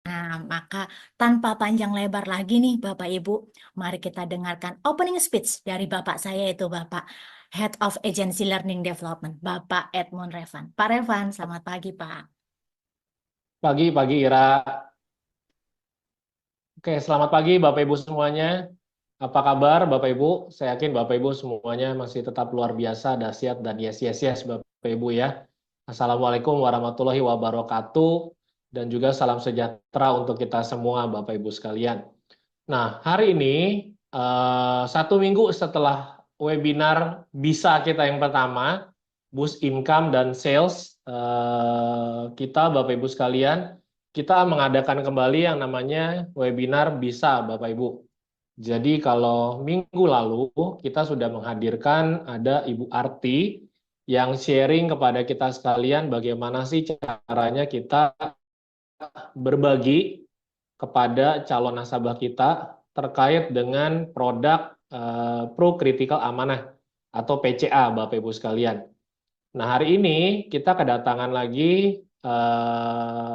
Nah, maka tanpa panjang lebar lagi nih Bapak Ibu, mari kita dengarkan opening speech dari Bapak saya itu Bapak Head of Agency Learning Development, Bapak Edmund Revan. Pak Revan, selamat pagi Pak. Pagi Ira. Oke, selamat pagi Bapak Ibu semuanya. Apa kabar Bapak Ibu? Saya yakin Bapak Ibu semuanya masih tetap luar biasa, dahsyat, dan yes Bapak Ibu ya. Assalamualaikum warahmatullahi wabarakatuh. Dan juga salam sejahtera untuk kita semua Bapak Ibu sekalian. Nah, hari ini 1 minggu setelah webinar bisa kita yang pertama, Boost Income dan Sales, kita Bapak Ibu sekalian, kita mengadakan kembali yang namanya webinar bisa Bapak Ibu. Jadi kalau minggu lalu kita sudah menghadirkan ada Ibu Arti yang sharing kepada kita sekalian bagaimana sih caranya kita berbagi kepada calon nasabah kita terkait dengan produk Pro Critical Amanah atau PCA Bapak Ibu sekalian. Nah, hari ini kita kedatangan lagi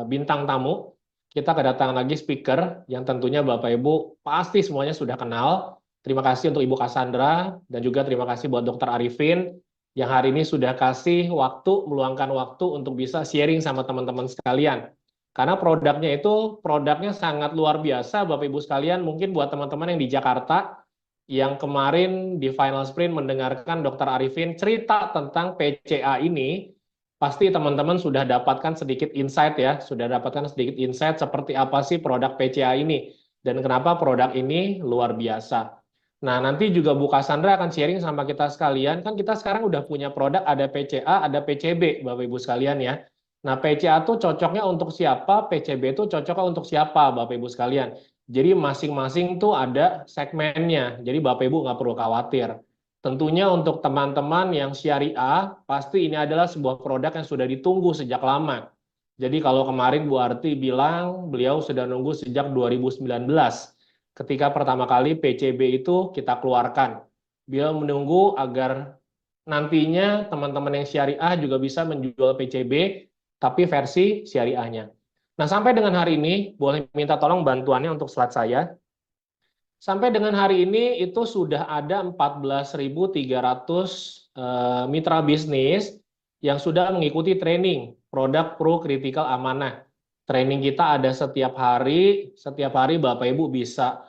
bintang tamu, kita kedatangan lagi speaker yang tentunya Bapak Ibu pasti semuanya sudah kenal. Terima kasih untuk Ibu Cassandra dan juga terima kasih buat Dokter Arifin yang hari ini sudah kasih waktu, meluangkan waktu untuk bisa sharing sama teman-teman sekalian. Karena produknya sangat luar biasa Bapak Ibu sekalian, mungkin buat teman-teman yang di Jakarta yang kemarin di final sprint mendengarkan Dokter Arifin cerita tentang PCA ini, pasti teman-teman sudah dapatkan sedikit insight ya, sudah dapatkan sedikit insight seperti apa sih produk PCA ini dan kenapa produk ini luar biasa. Nah, nanti juga Bu Cassandra akan sharing sama kita sekalian, kan kita sekarang udah punya produk ada PCA, ada PCB, Bapak Ibu sekalian ya. Nah, PCA tuh cocoknya untuk siapa, PCB itu cocoknya untuk siapa, Bapak Ibu sekalian. Jadi masing-masing tuh ada segmennya. Jadi Bapak Ibu nggak perlu khawatir. Tentunya untuk teman-teman yang syariah, pasti ini adalah sebuah produk yang sudah ditunggu sejak lama. Jadi kalau kemarin Bu Arti bilang beliau sudah nunggu sejak 2019. Ketika pertama kali PCB itu kita keluarkan. Beliau menunggu agar nantinya teman-teman yang syariah juga bisa menjual PCB, tapi versi syariahnya. Nah, sampai dengan hari ini, boleh minta tolong bantuannya untuk slide saya. Sampai dengan hari ini itu sudah ada 14.300 mitra bisnis yang sudah mengikuti training produk Pro Critical Amanah. Training kita ada setiap hari Bapak Ibu bisa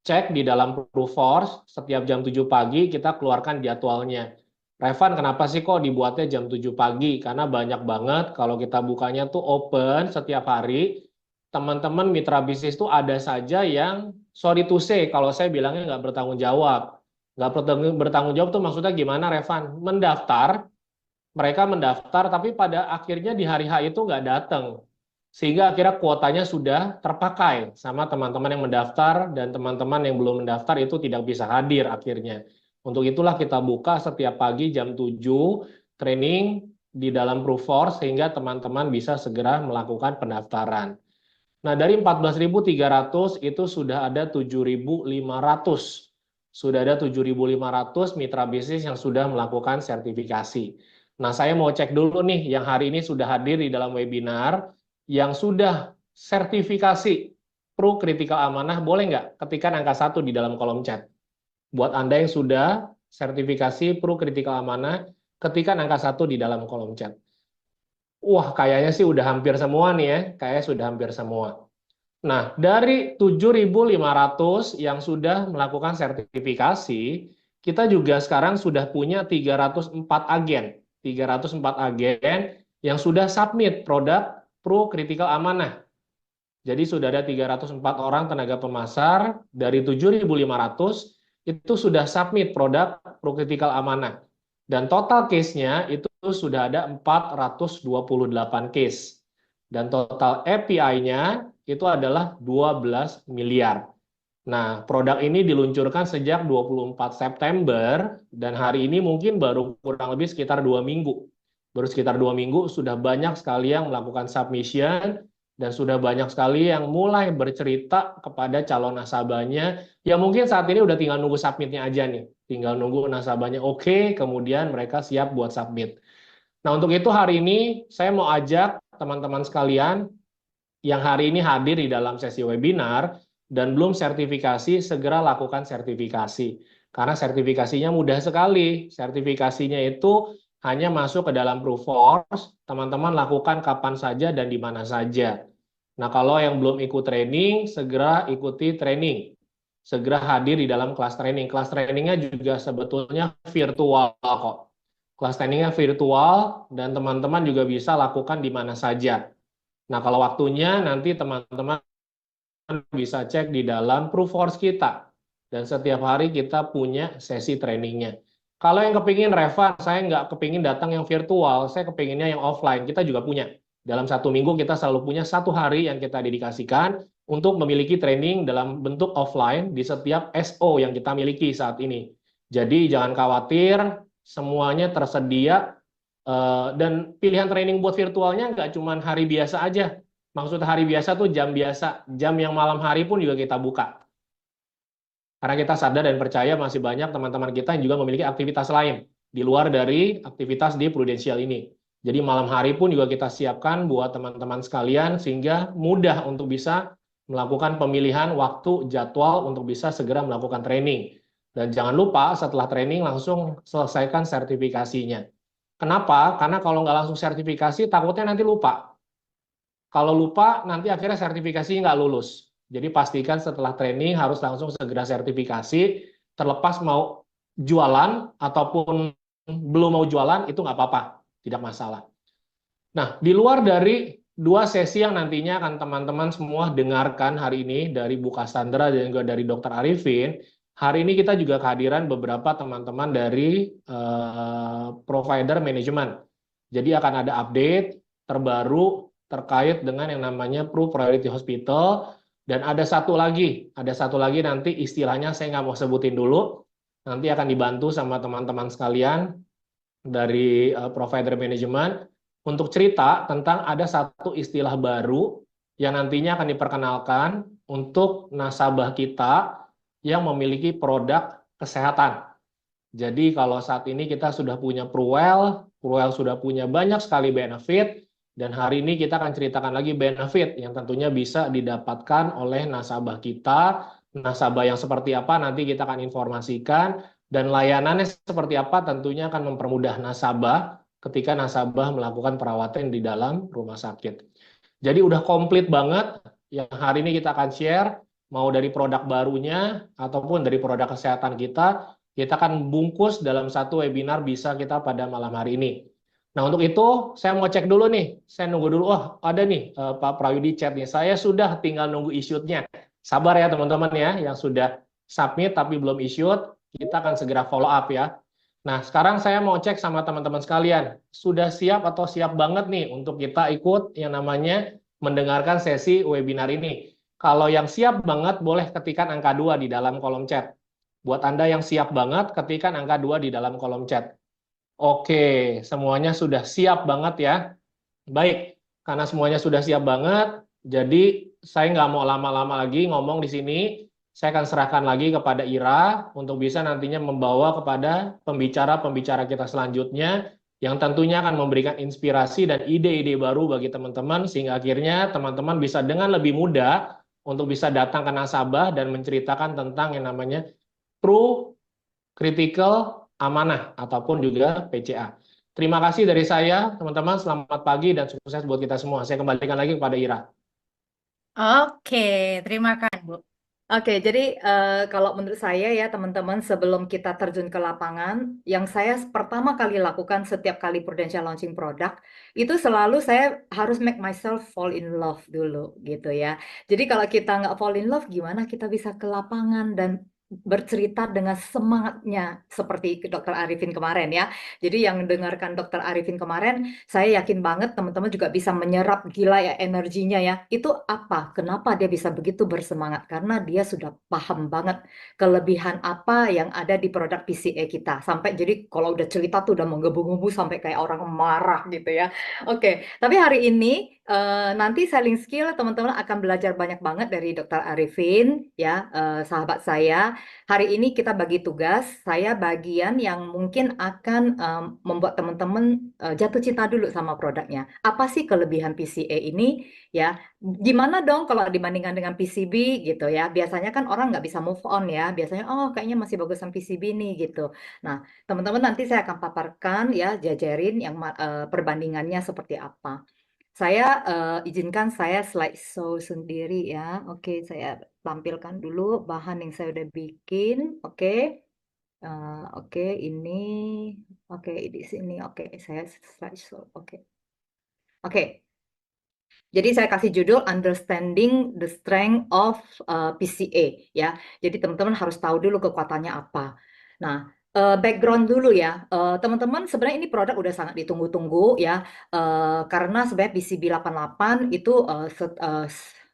cek di dalam Proofforce, setiap jam 7 pagi kita keluarkan jadwalnya. Revan, kenapa sih kok dibuatnya jam 7 pagi? Karena banyak banget kalau kita bukanya tuh open setiap hari, teman-teman mitra bisnis tuh ada saja yang, sorry to say, kalau saya bilangnya nggak bertanggung jawab. Nggak bertanggung jawab tuh maksudnya gimana, Revan? Mereka mendaftar, tapi pada akhirnya di hari H itu nggak datang. Sehingga akhirnya kuotanya sudah terpakai sama teman-teman yang mendaftar dan teman-teman yang belum mendaftar itu tidak bisa hadir akhirnya. Untuk itulah kita buka setiap pagi jam 7 training di dalam Proofforce sehingga teman-teman bisa segera melakukan pendaftaran. Nah, dari 14.300 itu sudah ada 7.500. Sudah ada 7.500 mitra bisnis yang sudah melakukan sertifikasi. Nah, saya mau cek dulu nih yang hari ini sudah hadir di dalam webinar, yang sudah sertifikasi Pro Critical Amanah, boleh nggak ketikkan angka 1 di dalam kolom chat? Buat Anda yang sudah sertifikasi Pro Critical Amanah, ketikkan angka 1 di dalam kolom chat. Wah, kayaknya sih udah hampir semua nih ya, kayaknya sudah hampir semua. Nah, dari 7.500 yang sudah melakukan sertifikasi, kita juga sekarang sudah punya 304 agen. 304 agen yang sudah submit produk Pro Critical Amanah. Jadi sudah ada 304 orang tenaga pemasar dari 7.500 itu sudah submit produk Pro Critical Amanah. Dan total case-nya itu sudah ada 428 case. Dan total API-nya itu adalah 12 miliar. Nah, produk ini diluncurkan sejak 24 September dan hari ini mungkin baru kurang lebih sekitar 2 minggu. Baru sekitar 2 minggu sudah banyak sekali yang melakukan submission dan sudah banyak sekali yang mulai bercerita kepada calon nasabahnya. Ya mungkin saat ini udah tinggal nunggu submitnya aja nih. Tinggal nunggu nasabahnya oke, kemudian mereka siap buat submit. Nah, untuk itu hari ini saya mau ajak teman-teman sekalian yang hari ini hadir di dalam sesi webinar dan belum sertifikasi, segera lakukan sertifikasi. Karena sertifikasinya mudah sekali. Sertifikasinya itu hanya masuk ke dalam Proofforce, teman-teman lakukan kapan saja dan di mana saja. Nah, kalau yang belum ikut training, segera ikuti training. Segera hadir di dalam kelas training. Kelas trainingnya juga sebetulnya virtual kok. Kelas trainingnya virtual dan teman-teman juga bisa lakukan di mana saja. Nah, kalau waktunya nanti teman-teman bisa cek di dalam Proofforce kita. Dan setiap hari kita punya sesi trainingnya. Kalau yang kepingin Reva, saya nggak kepingin datang yang virtual, saya kepinginnya yang offline. Kita juga punya. Dalam 1 minggu kita selalu punya 1 hari yang kita dedikasikan untuk memiliki training dalam bentuk offline di setiap SO yang kita miliki saat ini. Jadi jangan khawatir, semuanya tersedia. Dan pilihan training buat virtualnya nggak cuma hari biasa aja. Maksud hari biasa tuh jam biasa, jam yang malam hari pun juga kita buka. Karena kita sadar dan percaya masih banyak teman-teman kita yang juga memiliki aktivitas lain di luar dari aktivitas di Prudential ini. Jadi malam hari pun juga kita siapkan buat teman-teman sekalian sehingga mudah untuk bisa melakukan pemilihan waktu jadwal untuk bisa segera melakukan training. Dan jangan lupa setelah training langsung selesaikan sertifikasinya. Kenapa? Karena kalau nggak langsung sertifikasi takutnya nanti lupa. Kalau lupa, nanti akhirnya sertifikasi nggak lulus. Jadi pastikan setelah training harus langsung segera sertifikasi, terlepas mau jualan ataupun belum mau jualan, itu nggak apa-apa, tidak masalah. Nah, di luar dari 2 sesi yang nantinya akan teman-teman semua dengarkan hari ini dari Bu Cassandra dan juga dari Dr. Arifin, hari ini kita juga kehadiran beberapa teman-teman dari provider manajemen. Jadi akan ada update terbaru terkait dengan yang namanya Pro Priority Hospital, dan ada satu lagi nanti istilahnya saya nggak mau sebutin dulu, nanti akan dibantu sama teman-teman sekalian dari provider manajemen untuk cerita tentang ada satu istilah baru yang nantinya akan diperkenalkan untuk nasabah kita yang memiliki produk kesehatan. Jadi kalau saat ini kita sudah punya Pruwell, Pruwell sudah punya banyak sekali benefit, dan hari ini kita akan ceritakan lagi benefit yang tentunya bisa didapatkan oleh nasabah kita. Nasabah yang seperti apa nanti kita akan informasikan, dan layanannya seperti apa tentunya akan mempermudah nasabah ketika nasabah melakukan perawatan di dalam rumah sakit. Jadi udah komplit banget yang hari ini kita akan share, mau dari produk barunya ataupun dari produk kesehatan kita akan bungkus dalam satu webinar bisa kita pada malam hari ini. Nah, untuk itu saya mau cek dulu nih. Saya nunggu dulu. Oh, ada nih Pak Prayudi chat nih. Saya sudah tinggal nunggu issued-nya. Sabar ya teman-teman ya yang sudah submit tapi belum issued. Kita akan segera follow up ya. Nah, sekarang saya mau cek sama teman-teman sekalian. Sudah siap atau siap banget nih untuk kita ikut yang namanya mendengarkan sesi webinar ini. Kalau yang siap banget boleh ketikkan angka 2 di dalam kolom chat. Buat Anda yang siap banget, ketikkan angka 2 di dalam kolom chat. Oke, semuanya sudah siap banget ya. Baik, karena semuanya sudah siap banget, jadi saya nggak mau lama-lama lagi ngomong di sini. Saya akan serahkan lagi kepada Ira untuk bisa nantinya membawa kepada pembicara-pembicara kita selanjutnya yang tentunya akan memberikan inspirasi dan ide-ide baru bagi teman-teman sehingga akhirnya teman-teman bisa dengan lebih mudah untuk bisa datang ke nasabah dan menceritakan tentang yang namanya True Critical Amanah ataupun juga PCA. Terima kasih dari saya, teman-teman. Selamat pagi dan sukses buat kita semua. Saya kembalikan lagi kepada Ira. Oke, terima kasih, Bu. Oke, jadi kalau menurut saya ya teman-teman sebelum kita terjun ke lapangan, yang saya pertama kali lakukan setiap kali Prudential launching produk, itu selalu saya harus make myself fall in love dulu gitu ya. Jadi kalau kita nggak fall in love, gimana kita bisa ke lapangan dan bercerita dengan semangatnya seperti Dokter Arifin kemarin ya. Jadi yang dengarkan Dokter Arifin kemarin, saya yakin banget teman-teman juga bisa menyerap gila ya energinya ya. Itu apa? Kenapa dia bisa begitu bersemangat? Karena dia sudah paham banget kelebihan apa yang ada di produk PCA kita. Sampai jadi kalau udah cerita tuh udah menggebu-gebu sampai kayak orang marah gitu ya. Oke, tapi hari ini nanti selling skill teman-teman akan belajar banyak banget dari Dokter Arifin ya, sahabat saya. hari ini kita bagi tugas, saya bagian yang mungkin akan membuat teman-teman jatuh cinta dulu sama produknya. Apa sih kelebihan PCA ini? Ya, gimana dong kalau dibandingkan dengan PCB gitu ya? Biasanya kan orang nggak bisa move on ya. Biasanya, oh kayaknya masih bagusan PCB nih gitu. Nah, teman-teman nanti saya akan paparkan ya, jajarin yang perbandingannya seperti apa. Saya izinkan saya slideshow sendiri ya. Oke, saya tampilkan dulu bahan yang saya udah bikin. Oke. Oke, ini oke di sini. Oke, saya slideshow. Oke. Oke. Jadi saya kasih judul Understanding the Strength of PCA ya. Jadi teman-teman harus tahu dulu kekuatannya apa. Nah, background dulu ya. Teman-teman sebenarnya ini produk udah sangat ditunggu-tunggu ya. Karena sebenarnya PCB 88 itu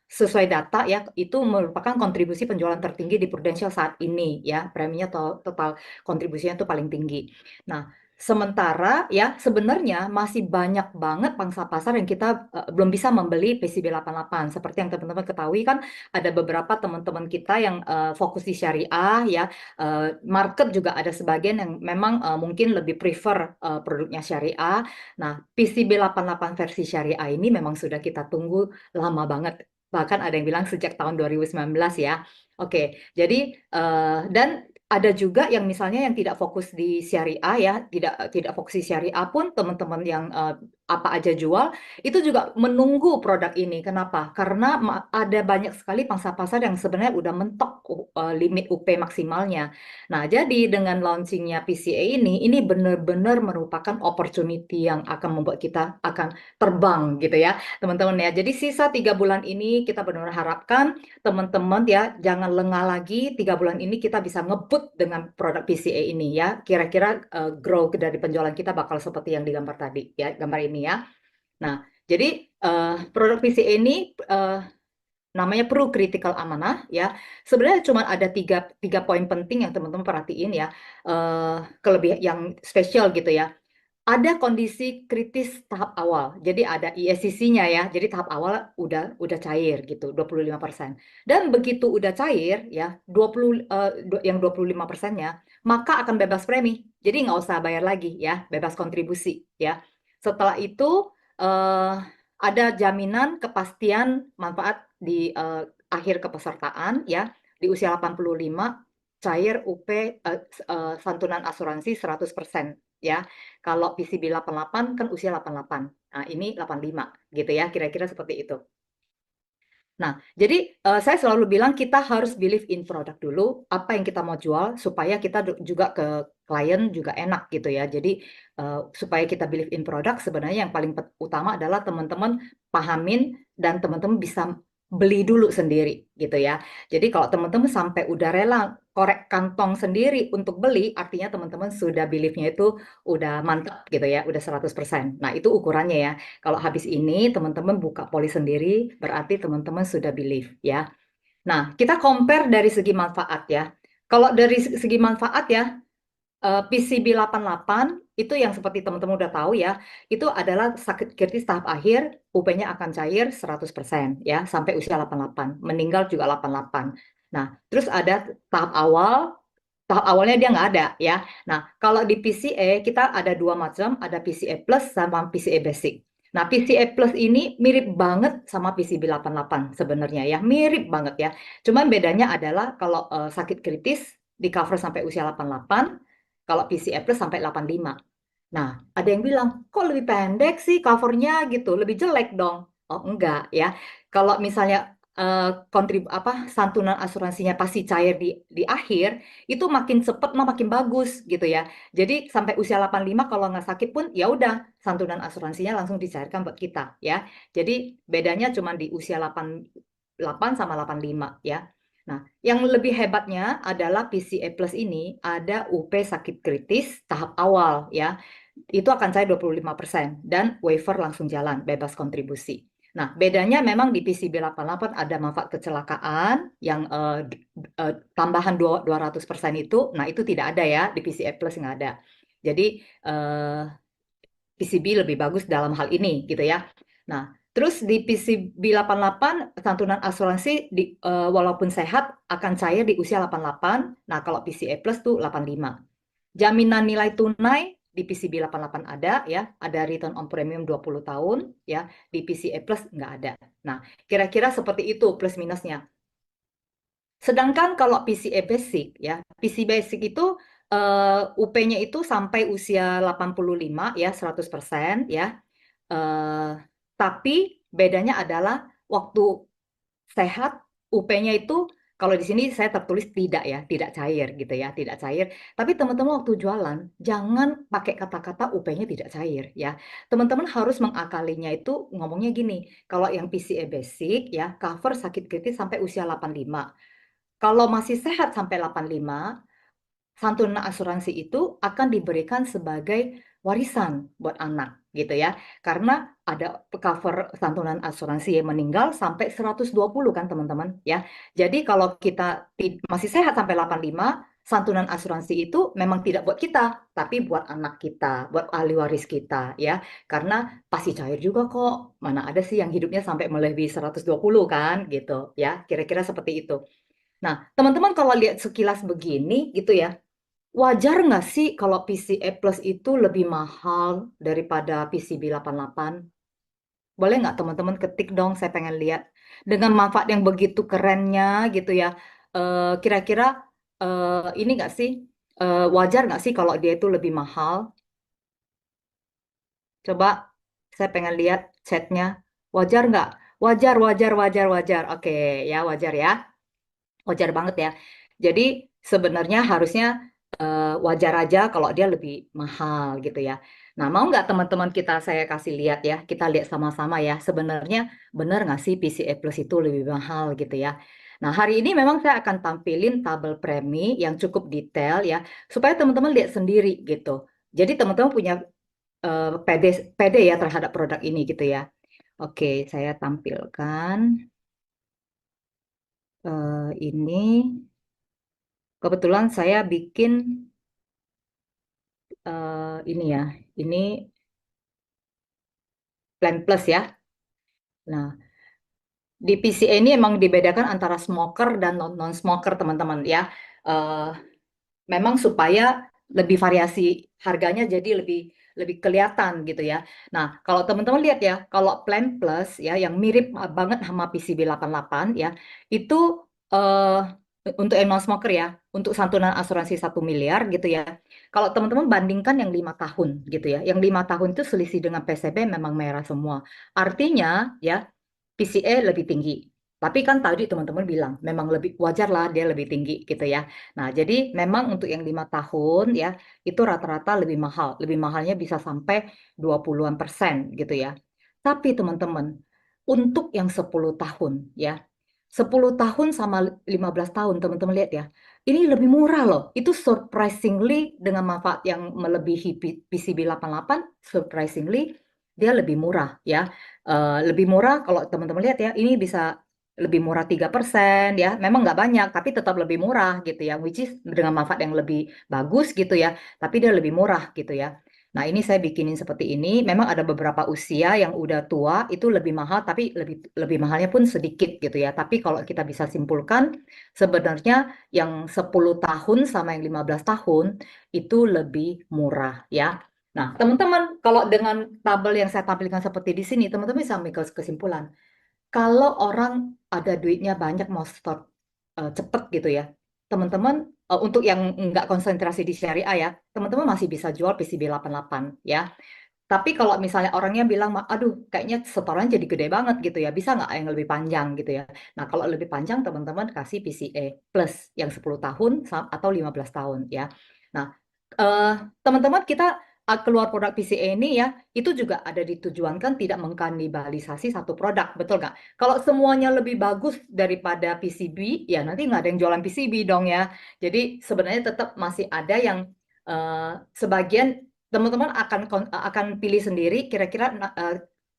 sesuai data ya, itu merupakan kontribusi penjualan tertinggi di Prudential saat ini ya. Preminya total kontribusinya itu paling tinggi. Nah, sementara ya sebenarnya masih banyak banget pangsa pasar yang kita belum bisa membeli PCB 88. Seperti yang teman-teman ketahui kan ada beberapa teman-teman kita yang fokus di syariah ya. Market juga ada sebagian yang memang mungkin lebih prefer produknya syariah. Nah, PCB 88 versi syariah ini memang sudah kita tunggu lama banget. Bahkan ada yang bilang sejak tahun 2019 ya. Oke, jadi dan ada juga yang misalnya yang tidak fokus di syariah ya, tidak fokus di syariah pun teman-teman yang apa aja jual itu juga menunggu produk ini. Kenapa? Karena ada banyak sekali pangsa pasar yang sebenarnya udah mentok limit UP maksimalnya. Nah, jadi dengan launchingnya PCA ini benar-benar merupakan opportunity yang akan membuat kita akan terbang gitu ya, teman-teman ya. Jadi sisa 3 bulan ini kita benar-benar harapkan teman-teman ya jangan lengah lagi. 3 bulan ini kita bisa ngebut dengan produk PCA ini ya. Kira-kira grow dari penjualan kita bakal seperti yang digambar tadi ya, gambar ini ya. Nah, jadi produk PCA ini namanya Pro Critical Amanah ya. Sebenarnya cuma ada tiga poin penting yang teman-teman perhatiin ya. Kelebihan yang spesial gitu ya. Ada kondisi kritis tahap awal. Jadi ada ESCC-nya ya. Jadi tahap awal udah cair gitu, 25%. Dan begitu udah cair ya, yang 25%-nya, maka akan bebas premi. Jadi nggak usah bayar lagi ya, bebas kontribusi ya. Setelah itu ada jaminan kepastian manfaat di akhir kepesertaan ya. Di usia 85 cair UP santunan asuransi 100% ya. Kalau PCB 88 kan usia 88. Nah, ini 85 gitu ya, kira-kira seperti itu. Nah, jadi saya selalu bilang kita harus believe in produk dulu, apa yang kita mau jual supaya kita juga ke klien juga enak gitu ya. Jadi supaya kita believe in produk sebenarnya yang paling utama adalah teman-teman pahamin dan teman-teman bisa beli dulu sendiri gitu ya. Jadi kalau teman-teman sampai udah rela korek kantong sendiri untuk beli, artinya teman-teman sudah believe-nya itu udah mantap gitu ya, udah 100%. Nah, itu ukurannya ya. Kalau habis ini teman-teman buka polis sendiri, berarti teman-teman sudah believe ya. Nah, kita compare dari segi manfaat ya. Kalau dari segi manfaat ya, PCB 88 itu yang seperti teman-teman udah tahu ya, itu adalah sakit kritis tahap akhir, UP-nya akan cair 100% ya, sampai usia 88. Meninggal juga 88. Nah, terus ada tahap awalnya dia nggak ada ya. Nah, kalau di PCA kita ada dua macam, ada PCA Plus sama PCA Basic. Nah, PCA Plus ini mirip banget sama PCB 88 sebenarnya ya, mirip banget ya. Cuman bedanya adalah kalau sakit kritis di cover sampai usia 88, kalau PCA Plus sampai 85. Nah, ada yang bilang, kok lebih pendek sih covernya gitu, lebih jelek dong. Oh, enggak ya. Kalau misalnya santunan asuransinya pasti cair di akhir, itu makin cepat makin bagus gitu ya. Jadi sampai usia 85 kalau nggak sakit pun ya udah santunan asuransinya langsung dicairkan buat kita ya. Jadi bedanya cuma di usia 88 sama 85 ya. Nah, yang lebih hebatnya adalah PCA Plus ini ada UP sakit kritis tahap awal ya. Itu akan cair 25% dan waiver langsung jalan, bebas kontribusi. Nah, bedanya memang di PCB 88 ada manfaat kecelakaan yang tambahan 200% itu, nah itu tidak ada ya, di PCA Plus nggak ada. Jadi PCB lebih bagus dalam hal ini gitu ya. Nah, Terus di PCB 88 santunan asuransi walaupun sehat akan cair di usia 88. Nah, kalau PCA Plus tuh 85. Jaminan nilai tunai di PCB 88 ada ya, ada return on premium 20 tahun ya, di PCA Plus nggak ada. Nah, kira-kira seperti itu plus minusnya. Sedangkan kalau PCA Basic ya, PC Basic itu UP-nya itu sampai usia 85 ya, 100% ya. Eh, tapi bedanya adalah waktu sehat UP-nya itu kalau di sini saya tertulis tidak ya, tidak cair gitu ya, tidak cair. Tapi teman-teman waktu jualan jangan pakai kata-kata UP-nya tidak cair ya. Teman-teman harus mengakalinya itu ngomongnya gini, kalau yang PCA basic ya cover sakit kritis sampai usia 85. Kalau masih sehat sampai 85, santunan asuransi itu akan diberikan sebagai warisan buat anak gitu ya. Karena ada cover santunan asuransi yang meninggal sampai 120 kan teman-teman ya. Jadi kalau kita masih sehat sampai 85, santunan asuransi itu memang tidak buat kita, tapi buat anak kita, buat ahli waris kita ya. Karena pasti cair juga kok. Mana ada sih yang hidupnya sampai melebihi 120 kan gitu ya. Kira-kira seperti itu. Nah, teman-teman kalau lihat sekilas begini gitu ya, wajar nggak sih kalau PCA Plus itu lebih mahal daripada PCB 88? Boleh nggak teman-teman ketik dong, saya pengen lihat. Dengan manfaat yang begitu kerennya gitu ya, kira-kira ini nggak sih, wajar nggak sih kalau dia itu lebih mahal? Coba saya pengen lihat chatnya. Wajar nggak? Wajar, wajar, wajar, wajar. Oke, ya wajar ya. Wajar banget ya. Jadi sebenarnya harusnya wajar aja kalau dia lebih mahal gitu ya. Nah, mau nggak teman-teman saya kasih lihat ya, kita lihat sama-sama ya. Sebenarnya benar nggak sih PCA Plus itu lebih mahal gitu ya. Nah, hari ini memang saya akan tampilin tabel premi yang cukup detail ya, supaya teman-teman lihat sendiri gitu. Jadi teman-teman punya PD, PD ya terhadap produk ini gitu ya. Oke, saya tampilkan ini. Kebetulan saya bikin ini ya, ini Plan Plus ya. Nah, di PCA ini emang dibedakan antara smoker dan non-smoker teman-teman ya. Eh, Memang supaya lebih variasi harganya jadi lebih lebih kelihatan gitu ya. Nah, kalau teman-teman lihat ya, kalau Plan Plus ya yang mirip banget sama PCB 88 ya, itu untuk yang non-smoker ya, untuk santunan asuransi 1 miliar gitu ya. Kalau teman-teman bandingkan yang 5 tahun gitu ya, yang 5 tahun itu selisih dengan PCB memang merah semua. Artinya ya PCA lebih tinggi. Tapi kan tadi teman-teman bilang memang lebih wajar lah dia lebih tinggi gitu ya. Nah, jadi memang untuk yang 5 tahun ya itu rata-rata lebih mahal. Lebih mahalnya bisa sampai 20-an% gitu ya. Tapi teman-teman, untuk yang 10 tahun ya, 10 tahun sama 15 tahun teman-teman lihat ya. Ini lebih murah loh. Itu surprisingly dengan manfaat yang melebihi PCB 88, surprisingly dia lebih murah ya. Lebih murah kalau teman-teman lihat ya, ini bisa lebih murah 3% ya. Memang nggak banyak, tapi tetap lebih murah gitu ya. Which is dengan manfaat yang lebih bagus gitu ya. Tapi dia lebih murah gitu ya. Nah, ini saya bikinin seperti ini. Memang ada beberapa usia yang udah tua itu lebih mahal, tapi lebih lebih mahalnya pun sedikit gitu ya. Tapi kalau kita bisa simpulkan, sebenarnya yang 10 tahun sama yang 15 tahun itu lebih murah ya. Nah, teman-teman, kalau dengan tabel yang saya tampilkan seperti di sini, teman-teman bisa ambil kesimpulan. Kalau orang ada duitnya banyak mau start cepet gitu ya, teman-teman untuk yang nggak konsentrasi di syariah ya, teman-teman masih bisa jual PCB 88 ya. Tapi kalau misalnya orangnya bilang, aduh kayaknya setorannya jadi gede banget gitu ya, bisa nggak yang lebih panjang gitu ya. Nah kalau lebih panjang teman-teman kasih PCA plus yang 10 tahun atau 15 tahun ya. Nah eh, teman-teman kita keluar produk PCA ini ya, itu juga ada ditujuankan tidak mengkanibalisasi satu produk, betul nggak? Kalau semuanya lebih bagus daripada PCB, ya nanti nggak ada yang jualan PCB dong ya. Jadi sebenarnya tetap masih ada yang sebagian teman-teman akan pilih sendiri kira-kira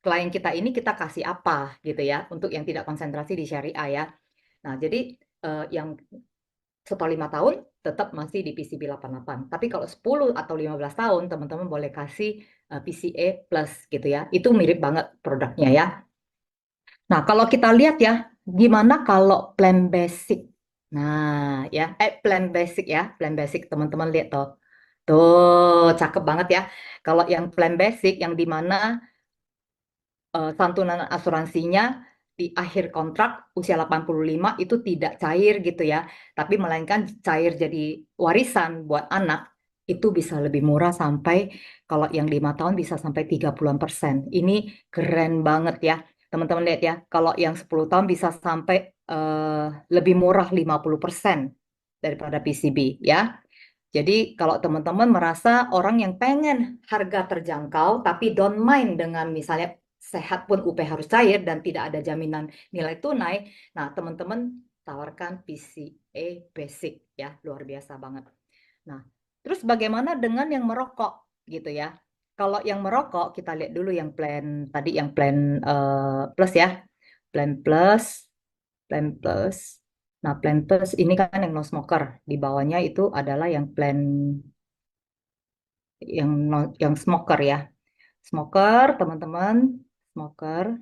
klien kita ini kita kasih apa gitu ya untuk yang tidak konsentrasi di syariah ya. Nah, jadi yang setelah 5 tahun tetap masih di PCB 88. Tapi kalau 10 atau 15 tahun teman-teman boleh kasih PCA plus gitu ya. Itu mirip banget produknya ya. Nah, kalau kita lihat ya, gimana kalau plan basic? Nah, ya, plan basic ya, plan basic teman-teman lihat tuh. Tuh, cakep banget ya. Kalau yang plan basic yang di mana santunan asuransinya di akhir kontrak usia 85 itu tidak cair gitu ya, tapi melainkan cair jadi warisan buat anak, itu bisa lebih murah sampai kalau yang 5 tahun bisa sampai 30-an%. Ini keren banget ya. Teman-teman lihat ya, kalau yang 10 tahun bisa sampai lebih murah 50% daripada PCB ya. Jadi kalau teman-teman merasa orang yang pengen harga terjangkau tapi don't mind dengan misalnya sehat pun UP harus cair dan tidak ada jaminan nilai tunai, nah teman-teman tawarkan PCA Basic ya, luar biasa banget. Nah, terus bagaimana dengan yang merokok gitu ya? Kalau yang merokok kita lihat dulu yang plan tadi yang plan plus ya, plan plus, plan plus. Nah, plan plus ini kan yang non smoker. Di bawahnya itu adalah yang plan yang smoker ya. Smoker, teman-teman, smoker.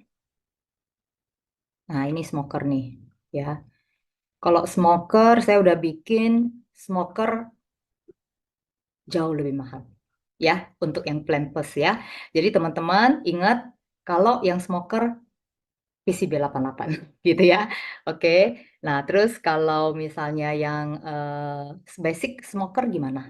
Nah, ini smoker nih, ya. Kalau smoker saya udah bikin smoker jauh lebih mahal ya untuk yang plan plus ya. Jadi teman-teman ingat kalau yang smoker PCB 88 gitu ya. Oke. Nah, terus kalau misalnya yang basic smoker gimana?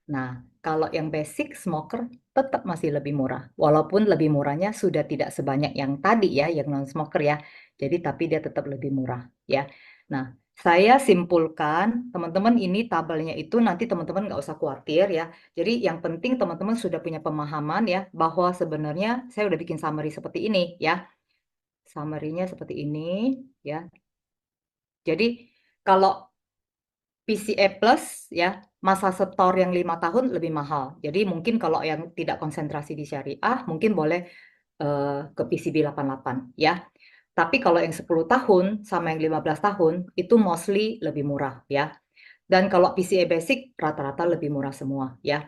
Nah, kalau yang basic smoker tetap masih lebih murah. Walaupun lebih murahnya sudah tidak sebanyak yang tadi ya, yang non smoker ya. Jadi tapi dia tetap lebih murah ya. Nah, saya simpulkan teman-teman ini tabelnya itu nanti teman-teman nggak usah khawatir ya. Jadi yang penting teman-teman sudah punya pemahaman ya bahwa sebenarnya saya udah bikin summary seperti ini ya. Summary-nya seperti ini ya. Jadi kalau PCA Plus ya masa setor yang 5 tahun lebih mahal. Jadi mungkin kalau yang tidak konsentrasi di syariah mungkin boleh ke PCB 88 ya. Tapi kalau yang 10 tahun sama yang 15 tahun itu mostly lebih murah ya. Dan kalau PCA Basic rata-rata lebih murah semua ya.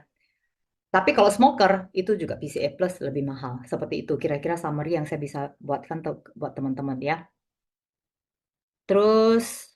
Tapi kalau smoker itu juga PCA Plus lebih mahal. Seperti itu kira-kira summary yang saya bisa buatkan buat teman-teman ya. Terus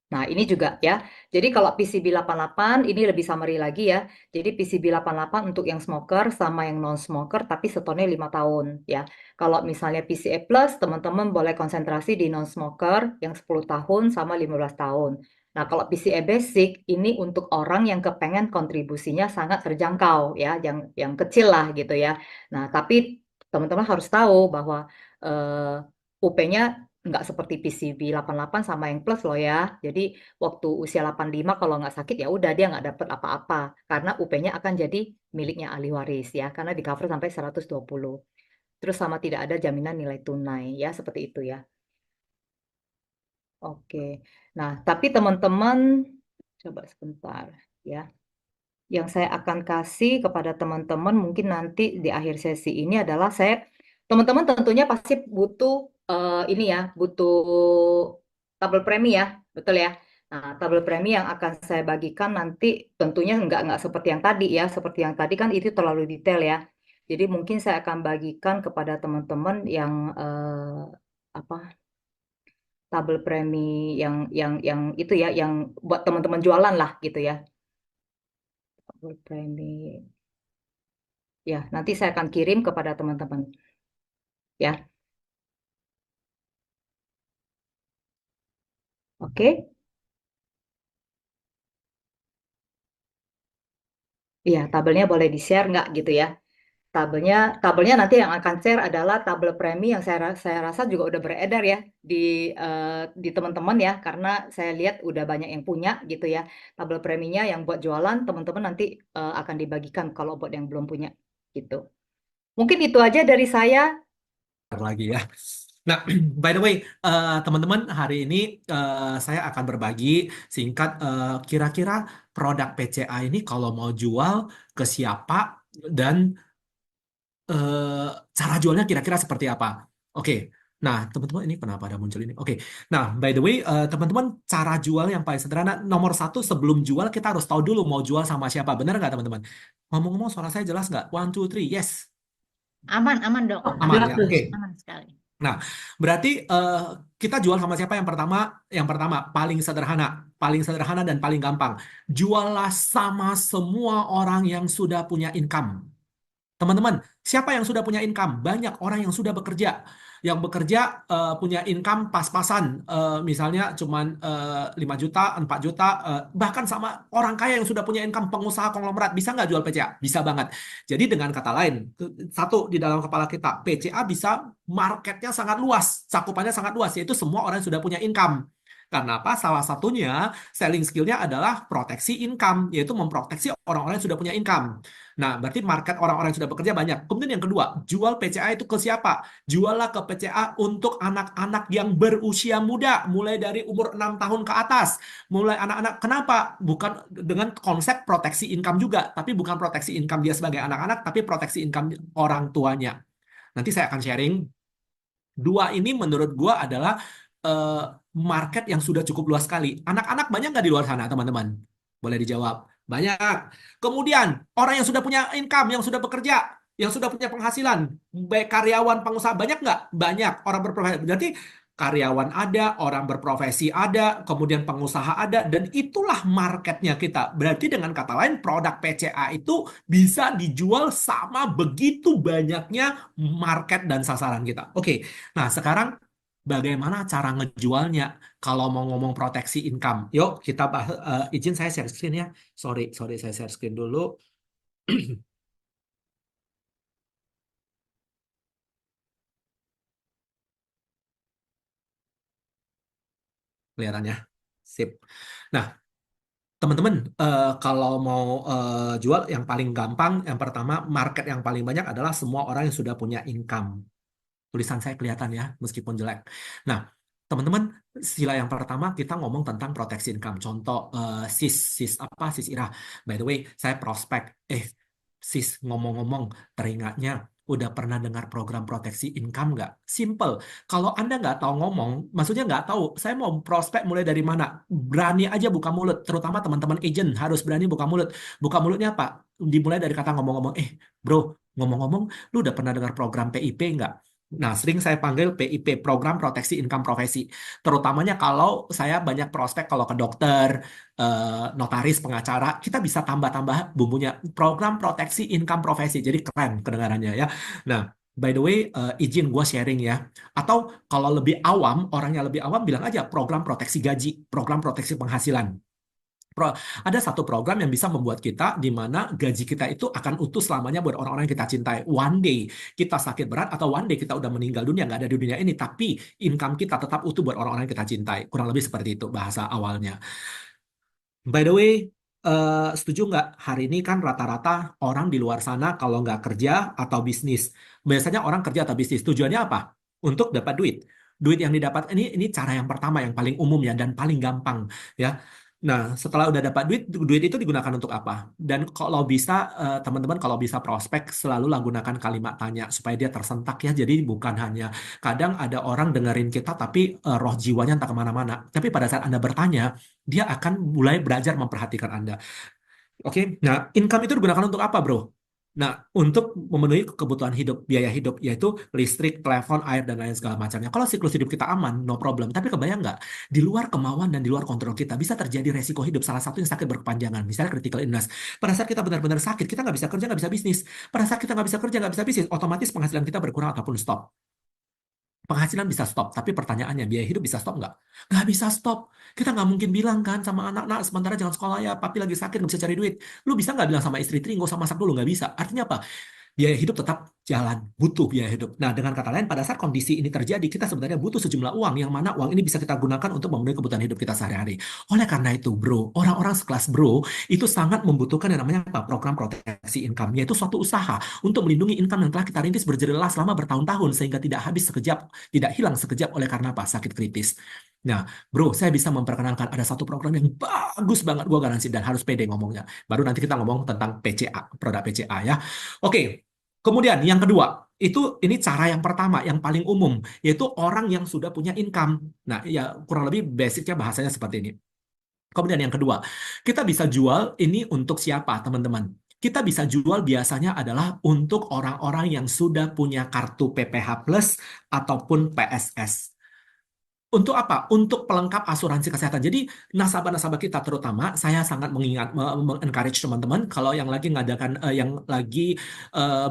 nah, ini juga ya. Jadi kalau PCB 88 ini lebih summary lagi ya. Jadi PCB 88 untuk yang smoker sama yang non-smoker tapi setornya 5 tahun ya. Kalau misalnya PCA Plus, teman-teman boleh konsentrasi di non-smoker yang 10 tahun sama 15 tahun. Nah, kalau PCA Basic ini untuk orang yang kepengen kontribusinya sangat terjangkau ya, yang kecil lah gitu ya. Nah, tapi teman-teman harus tahu bahwa UP-nya nggak seperti PCB 88 sama yang plus loh ya. Jadi waktu usia 85 kalau nggak sakit ya udah dia nggak dapat apa-apa karena UP-nya akan jadi miliknya ahli waris ya karena di cover sampai 120. Terus sama tidak ada jaminan nilai tunai ya seperti itu ya. Oke. Nah, tapi teman-teman coba sebentar ya. Yang saya akan kasih kepada teman-teman mungkin nanti di akhir sesi ini adalah teman-teman tentunya pasti butuh ini ya, butuh tabel premi ya, betul ya. Nah, tabel premi yang akan saya bagikan nanti tentunya nggak seperti yang tadi ya, seperti yang tadi kan itu terlalu detail ya. Jadi mungkin saya akan bagikan kepada teman-teman yang apa tabel premi yang itu ya, yang buat teman-teman jualan lah gitu ya. Tabel premi. Ya, nanti saya akan kirim kepada teman-teman. Ya, oke. Iya, tabelnya boleh di-share nggak gitu ya? Tabelnya, tabelnya nanti yang akan share adalah tabel premi yang saya rasa juga udah beredar ya di teman-teman ya, karena saya lihat udah banyak yang punya gitu ya. Tabel preminya yang buat jualan teman-teman nanti akan dibagikan kalau buat yang belum punya gitu. Mungkin itu aja dari saya. lagi ya. Nah, by the way, teman-teman, hari ini saya akan berbagi singkat kira-kira produk PCA ini kalau mau jual ke siapa dan cara jualnya kira-kira seperti apa. Oke. Nah, teman-teman ini kenapa ada muncul ini? Oke. Nah, by the way, teman-teman, cara jual yang paling sederhana, nomor satu sebelum jual kita harus tahu dulu mau jual sama siapa. Benar nggak, teman-teman? Ngomong-ngomong, suara saya jelas nggak? One, two, three, yes. Aman, aman dok. Aman Aman, ya. Oke. aman sekali. Nah, berarti kita jual sama siapa yang pertama? Yang pertama, paling sederhana dan paling gampang. Juallah sama semua orang yang sudah punya income. Teman-teman, siapa yang sudah punya income? Banyak orang yang sudah bekerja. Yang bekerja punya income pas-pasan. Misalnya cuman 5 juta, 4 juta, bahkan sama orang kaya yang sudah punya income pengusaha konglomerat. Bisa nggak jual PCA? Bisa banget. Jadi dengan kata lain, satu di dalam kepala kita, PCA bisa marketnya sangat luas, cakupannya sangat luas, yaitu semua orang yang sudah punya income. Karena apa? Salah satunya selling skillnya adalah proteksi income, yaitu memproteksi orang-orang yang sudah punya income. Nah, berarti market orang-orang yang sudah bekerja banyak. Kemudian yang kedua, jual PCA itu ke siapa? Juallah ke PCA untuk anak-anak yang berusia muda, mulai dari umur 6 tahun ke atas. Mulai anak-anak, kenapa? Bukan dengan konsep proteksi income juga, tapi bukan proteksi income dia sebagai anak-anak, tapi proteksi income orang tuanya. Nanti saya akan sharing. Dua ini menurut gua adalah eh, market yang sudah cukup luas sekali. Anak-anak banyak nggak di luar sana, teman-teman? Boleh dijawab. Banyak. Kemudian, orang yang sudah punya income, yang sudah bekerja, yang sudah punya penghasilan, baik karyawan, pengusaha, banyak nggak? Banyak. Orang berprofesi. Berarti karyawan ada, orang berprofesi ada, kemudian pengusaha ada, dan itulah marketnya kita. Berarti dengan kata lain, produk PCA itu bisa dijual sama begitu banyaknya market dan sasaran kita. Oke, nah sekarang bagaimana cara ngejualnya kalau mau ngomong proteksi income? Yuk kita bahas, izin saya share screen ya. Sorry, saya share screen dulu. Kelihatannya. Sip. Nah, teman-teman, kalau mau jual yang paling gampang, yang pertama market yang paling banyak adalah semua orang yang sudah punya income. Tulisan saya kelihatan ya, meskipun jelek. Nah, teman-teman, sila yang pertama kita ngomong tentang proteksi income. Contoh sis Ira. By the way, saya prospek. Sis ngomong-ngomong, teringatnya udah pernah dengar program proteksi income nggak? Simple. Kalau Anda nggak tahu ngomong, maksudnya nggak tahu, saya mau prospek mulai dari mana? Berani aja buka mulut. Terutama teman-teman agent harus berani buka mulut. Buka mulutnya apa? Dimulai dari kata ngomong-ngomong. Bro, ngomong-ngomong, lu udah pernah dengar program PIP nggak? Nah, sering saya panggil PIP, Program Proteksi Income Profesi. Terutamanya kalau saya banyak prospek kalau ke dokter, notaris, pengacara, kita bisa tambah-tambah bumbunya. Program Proteksi Income Profesi. Jadi keren kedengarannya ya. Nah, by the way, izin gue sharing ya. Atau kalau lebih awam, orangnya lebih awam bilang aja program proteksi gaji, program proteksi penghasilan. Ada satu program yang bisa membuat kita di mana gaji kita itu akan utuh selamanya buat orang-orang yang kita cintai. One day kita sakit berat atau one day kita udah meninggal dunia, nggak ada di dunia ini, tapi income kita tetap utuh buat orang-orang yang kita cintai. Kurang lebih seperti itu bahasa awalnya. By the way, setuju nggak? Hari ini kan rata-rata orang di luar sana kalau nggak kerja atau bisnis, biasanya orang kerja atau bisnis. Tujuannya apa? Untuk dapat duit. Duit yang didapat ini cara yang pertama yang paling umum ya dan paling gampang ya. Nah, setelah udah dapat duit, duit itu digunakan untuk apa? Dan kalau bisa, teman-teman kalau bisa prospek selalulah gunakan kalimat tanya supaya dia tersentak ya. Jadi bukan hanya kadang ada orang dengerin kita tapi roh jiwanya entah kemana-mana. Tapi pada saat Anda bertanya, dia akan mulai belajar memperhatikan Anda. Oke, nah income itu digunakan untuk apa, bro? Nah, untuk memenuhi kebutuhan hidup, biaya hidup, yaitu listrik, telepon, air, dan lain segala macamnya. Kalau siklus hidup kita aman, no problem. Tapi kebayang nggak, di luar kemauan dan di luar kontrol kita, bisa terjadi resiko hidup. Salah satu yang sakit berkepanjangan, misalnya critical illness. Pada saat kita benar-benar sakit, kita nggak bisa kerja, nggak bisa bisnis. Pada saat kita nggak bisa kerja, nggak bisa bisnis, otomatis penghasilan kita berkurang ataupun stop. Penghasilan bisa stop, tapi pertanyaannya biaya hidup bisa stop nggak? Nggak bisa stop. Kita nggak mungkin bilang kan sama anak-anak sementara jangan sekolah ya, papi lagi sakit nggak bisa cari duit. Lu bisa nggak bilang sama istri, Tri nggak usah masak dulu, nggak bisa. Artinya apa? Biaya hidup tetap jalan, butuh biaya hidup. Nah, dengan kata lain, pada saat kondisi ini terjadi, kita sebenarnya butuh sejumlah uang, yang mana uang ini bisa kita gunakan untuk memenuhi kebutuhan hidup kita sehari-hari. Oleh karena itu, bro, orang-orang sekelas bro, itu sangat membutuhkan yang namanya apa? Program proteksi income, yaitu suatu usaha untuk melindungi income yang telah kita rintis berjelas selama bertahun-tahun, sehingga tidak habis sekejap, tidak hilang sekejap oleh karena apa? Sakit kritis. Nah, bro, saya bisa memperkenalkan ada satu program yang bagus banget, gue garansi, dan harus pede ngomongnya. Baru nanti kita ngomong tentang PCA, produk PCA ya. Oke, kemudian yang kedua, ini cara yang pertama, yang paling umum, yaitu orang yang sudah punya income. Nah, ya kurang lebih basicnya bahasanya seperti ini. Kemudian yang kedua, kita bisa jual ini untuk siapa, teman-teman? kita bisa jual biasanya adalah untuk orang-orang yang sudah punya kartu PPH Plus ataupun PSS. Untuk apa? Untuk pelengkap asuransi kesehatan. Jadi nasabah-nasabah kita terutama, saya sangat encourage teman-teman kalau yang lagi ngadakan,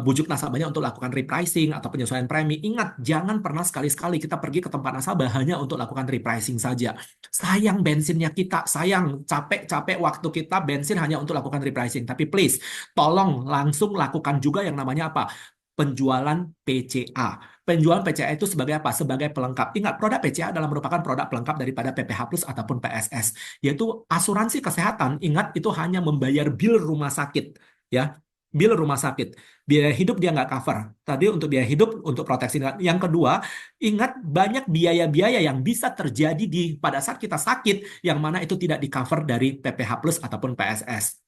bujuk nasabahnya untuk lakukan repricing atau penyesuaian premi. Ingat, jangan pernah sekali-sekali kita pergi ke tempat nasabah hanya untuk lakukan repricing saja. Sayang bensinnya kita, sayang capek-capek waktu kita bensin hanya untuk lakukan repricing. Tapi please, tolong langsung lakukan juga yang namanya apa? Penjualan PCA. Penjualan PCA itu sebagai apa? Sebagai pelengkap. Ingat, produk PCA adalah merupakan produk pelengkap daripada PPH Plus ataupun PSS, yaitu asuransi kesehatan. Ingat, itu hanya membayar bil rumah sakit, ya, bil rumah sakit. Biaya hidup dia nggak cover. Tadi untuk biaya hidup, untuk proteksi. Yang kedua, ingat banyak biaya-biaya yang bisa terjadi pada saat kita sakit, yang mana itu tidak di cover dari PPH Plus ataupun PSS.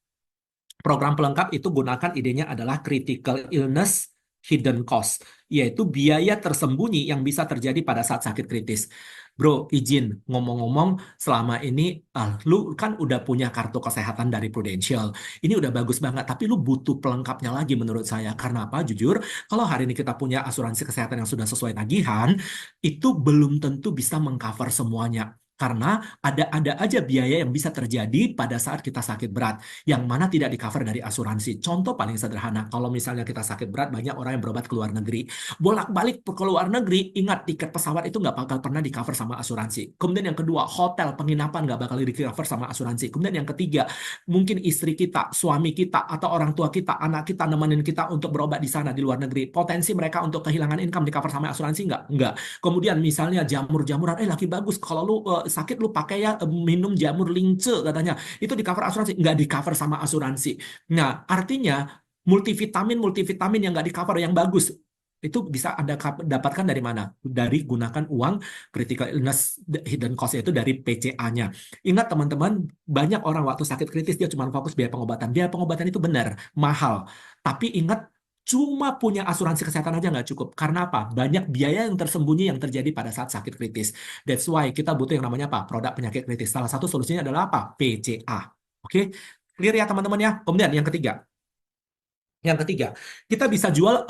Program pelengkap itu gunakan idenya adalah critical illness hidden cost, yaitu biaya tersembunyi yang bisa terjadi pada saat sakit kritis. Bro, izin ngomong-ngomong, selama ini lu kan udah punya kartu kesehatan dari Prudential. Ini udah bagus banget, tapi lu butuh pelengkapnya lagi menurut saya. Karena apa? Jujur, kalau hari ini kita punya asuransi kesehatan yang sudah sesuai tagihan, itu belum tentu bisa mengcover semuanya. Karena ada aja biaya yang bisa terjadi pada saat kita sakit berat, yang mana tidak di-cover dari asuransi. Contoh paling sederhana, kalau misalnya kita sakit berat, banyak orang yang berobat ke luar negeri. Bolak-balik ke luar negeri, ingat tiket pesawat itu nggak bakal pernah di-cover sama asuransi. Kemudian yang kedua, hotel, penginapan nggak bakal di-cover sama asuransi. Kemudian yang ketiga, mungkin istri kita, suami kita, atau orang tua kita, anak kita, nemenin kita untuk berobat di sana, di luar negeri. Potensi mereka untuk kehilangan income di-cover sama asuransi nggak? Nggak. Kemudian misalnya jamur-jamuran, laki bagus, kalau lu sakit lu pakai ya minum jamur lince katanya. Itu di cover asuransi? Nggak di cover sama asuransi. Nah, artinya multivitamin yang nggak di cover yang bagus itu bisa Anda dapatkan dari mana? Dari gunakan uang critical illness hidden cost, yaitu dari PCA-nya. Ingat teman-teman, banyak orang waktu sakit kritis dia cuma fokus biaya pengobatan. Biaya pengobatan itu benar, mahal. Tapi ingat, cuma punya asuransi kesehatan aja nggak cukup. Karena apa? Banyak biaya yang tersembunyi yang terjadi pada saat sakit kritis. That's why kita butuh yang namanya apa? Produk penyakit kritis. Salah satu solusinya adalah apa? PCA. Oke? Clear ya teman-teman ya? Kemudian yang ketiga. Kita bisa jual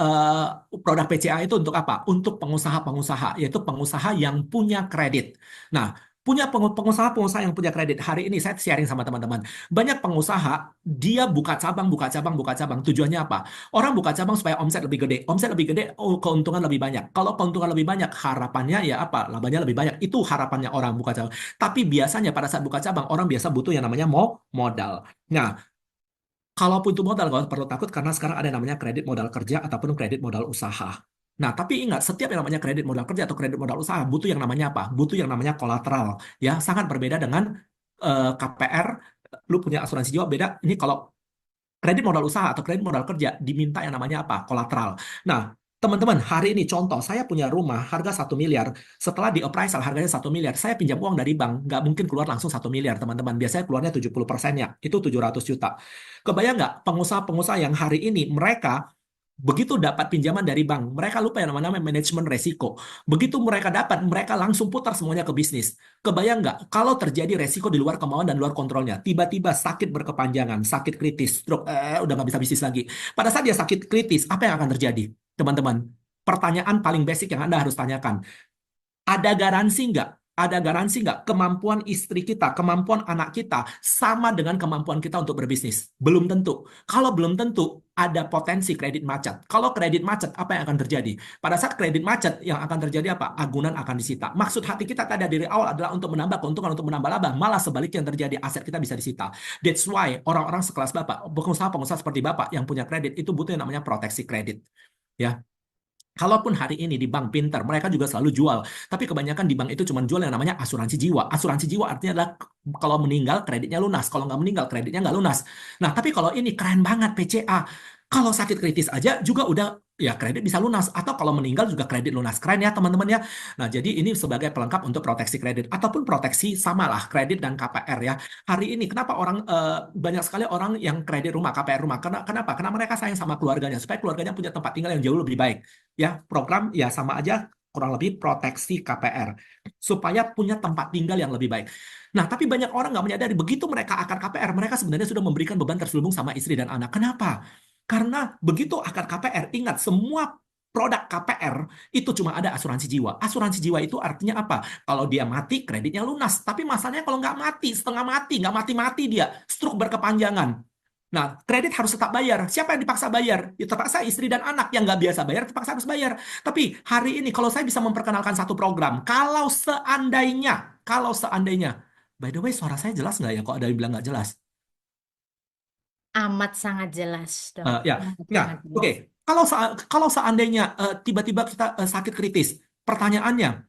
produk PCA itu untuk apa? Untuk pengusaha-pengusaha, yaitu pengusaha yang punya kredit. Nah, punya pengusaha-pengusaha yang punya kredit. Hari ini saya sharing sama teman-teman. Banyak pengusaha, dia buka cabang. Tujuannya apa? Orang buka cabang supaya omset lebih gede. Omset lebih gede, keuntungan lebih banyak. Kalau keuntungan lebih banyak, harapannya ya apa? Labanya lebih banyak. Itu harapannya orang buka cabang. Tapi biasanya pada saat buka cabang, orang biasa butuh yang namanya modal. Nah, kalaupun itu modal, nggak perlu takut karena sekarang ada yang namanya kredit modal kerja ataupun kredit modal usaha. Nah, tapi ingat, setiap yang namanya kredit modal kerja atau kredit modal usaha butuh yang namanya apa? Butuh yang namanya kolateral. Ya, sangat berbeda dengan KPR. Lu punya asuransi jiwa beda. Ini kalau kredit modal usaha atau kredit modal kerja diminta yang namanya apa? Kolateral. Nah, teman-teman, hari ini contoh, saya punya rumah harga 1 miliar. Setelah di appraisal harganya 1 miliar, saya pinjam uang dari bank. Nggak mungkin keluar langsung 1 miliar, teman-teman. Biasanya keluarnya 70%-nya. Itu 700 juta. Kebayang nggak pengusaha-pengusaha yang hari ini mereka begitu dapat pinjaman dari bank, mereka lupa yang namanya manajemen resiko. Begitu mereka dapat, mereka langsung putar semuanya ke bisnis. Kebayang nggak kalau terjadi resiko di luar kemauan dan luar kontrolnya, tiba-tiba sakit berkepanjangan, sakit kritis, stroke, udah nggak bisa bisnis lagi. Pada saat dia sakit kritis, apa yang akan terjadi, teman-teman? Pertanyaan paling basic yang Anda harus tanyakan. Ada garansi nggak? Ada garansi nggak kemampuan istri kita, kemampuan anak kita sama dengan kemampuan kita untuk berbisnis? Belum tentu. Kalau belum tentu, ada potensi kredit macet. Kalau kredit macet, apa yang akan terjadi? Pada saat kredit macet, yang akan terjadi apa? Agunan akan disita. Maksud hati kita tadi dari awal adalah untuk menambah keuntungan, untuk menambah laba. Malah sebaliknya yang terjadi, aset kita bisa disita. That's why orang-orang sekelas Bapak, pengusaha-pengusaha seperti Bapak yang punya kredit, itu butuh yang namanya proteksi kredit. Ya. Kalaupun hari ini di bank pinter, mereka juga selalu jual. Tapi kebanyakan di bank itu cuma jual yang namanya asuransi jiwa. Asuransi jiwa artinya adalah kalau meninggal kreditnya lunas. Kalau nggak meninggal kreditnya nggak lunas. Nah, tapi kalau ini keren banget PCA. Kalau sakit kritis aja juga udah ya kredit bisa lunas. Atau kalau meninggal juga kredit lunas. Keren ya teman-teman ya. Nah, jadi ini sebagai pelengkap untuk proteksi kredit. Ataupun proteksi samalah kredit dan KPR ya. Hari ini kenapa orang banyak sekali orang yang kredit rumah, KPR rumah. Kenapa? Karena mereka sayang sama keluarganya. Supaya keluarganya punya tempat tinggal yang jauh lebih baik. Ya, program ya sama aja kurang lebih proteksi KPR supaya punya tempat tinggal yang lebih baik. Nah, tapi banyak orang nggak menyadari begitu mereka akad KPR, mereka sebenarnya sudah memberikan beban terselubung sama istri dan anak. Kenapa? Karena begitu akad KPR, ingat semua produk KPR itu cuma ada asuransi jiwa. Asuransi jiwa itu artinya apa? Kalau dia mati, kreditnya lunas. Tapi masalahnya kalau nggak mati, setengah mati, nggak mati-mati dia, stroke berkepanjangan. Nah, kredit harus tetap bayar. Siapa yang dipaksa bayar? Ya, terpaksa istri dan anak yang nggak biasa bayar, terpaksa harus bayar. Tapi hari ini, kalau saya bisa memperkenalkan satu program, kalau seandainya, by the way, suara saya jelas nggak ya? Kok ada yang bilang nggak jelas? Amat sangat jelas, dok. Ya, Amat ya, sangat oke. jelas. Kalau seandainya tiba-tiba kita sakit kritis, pertanyaannya,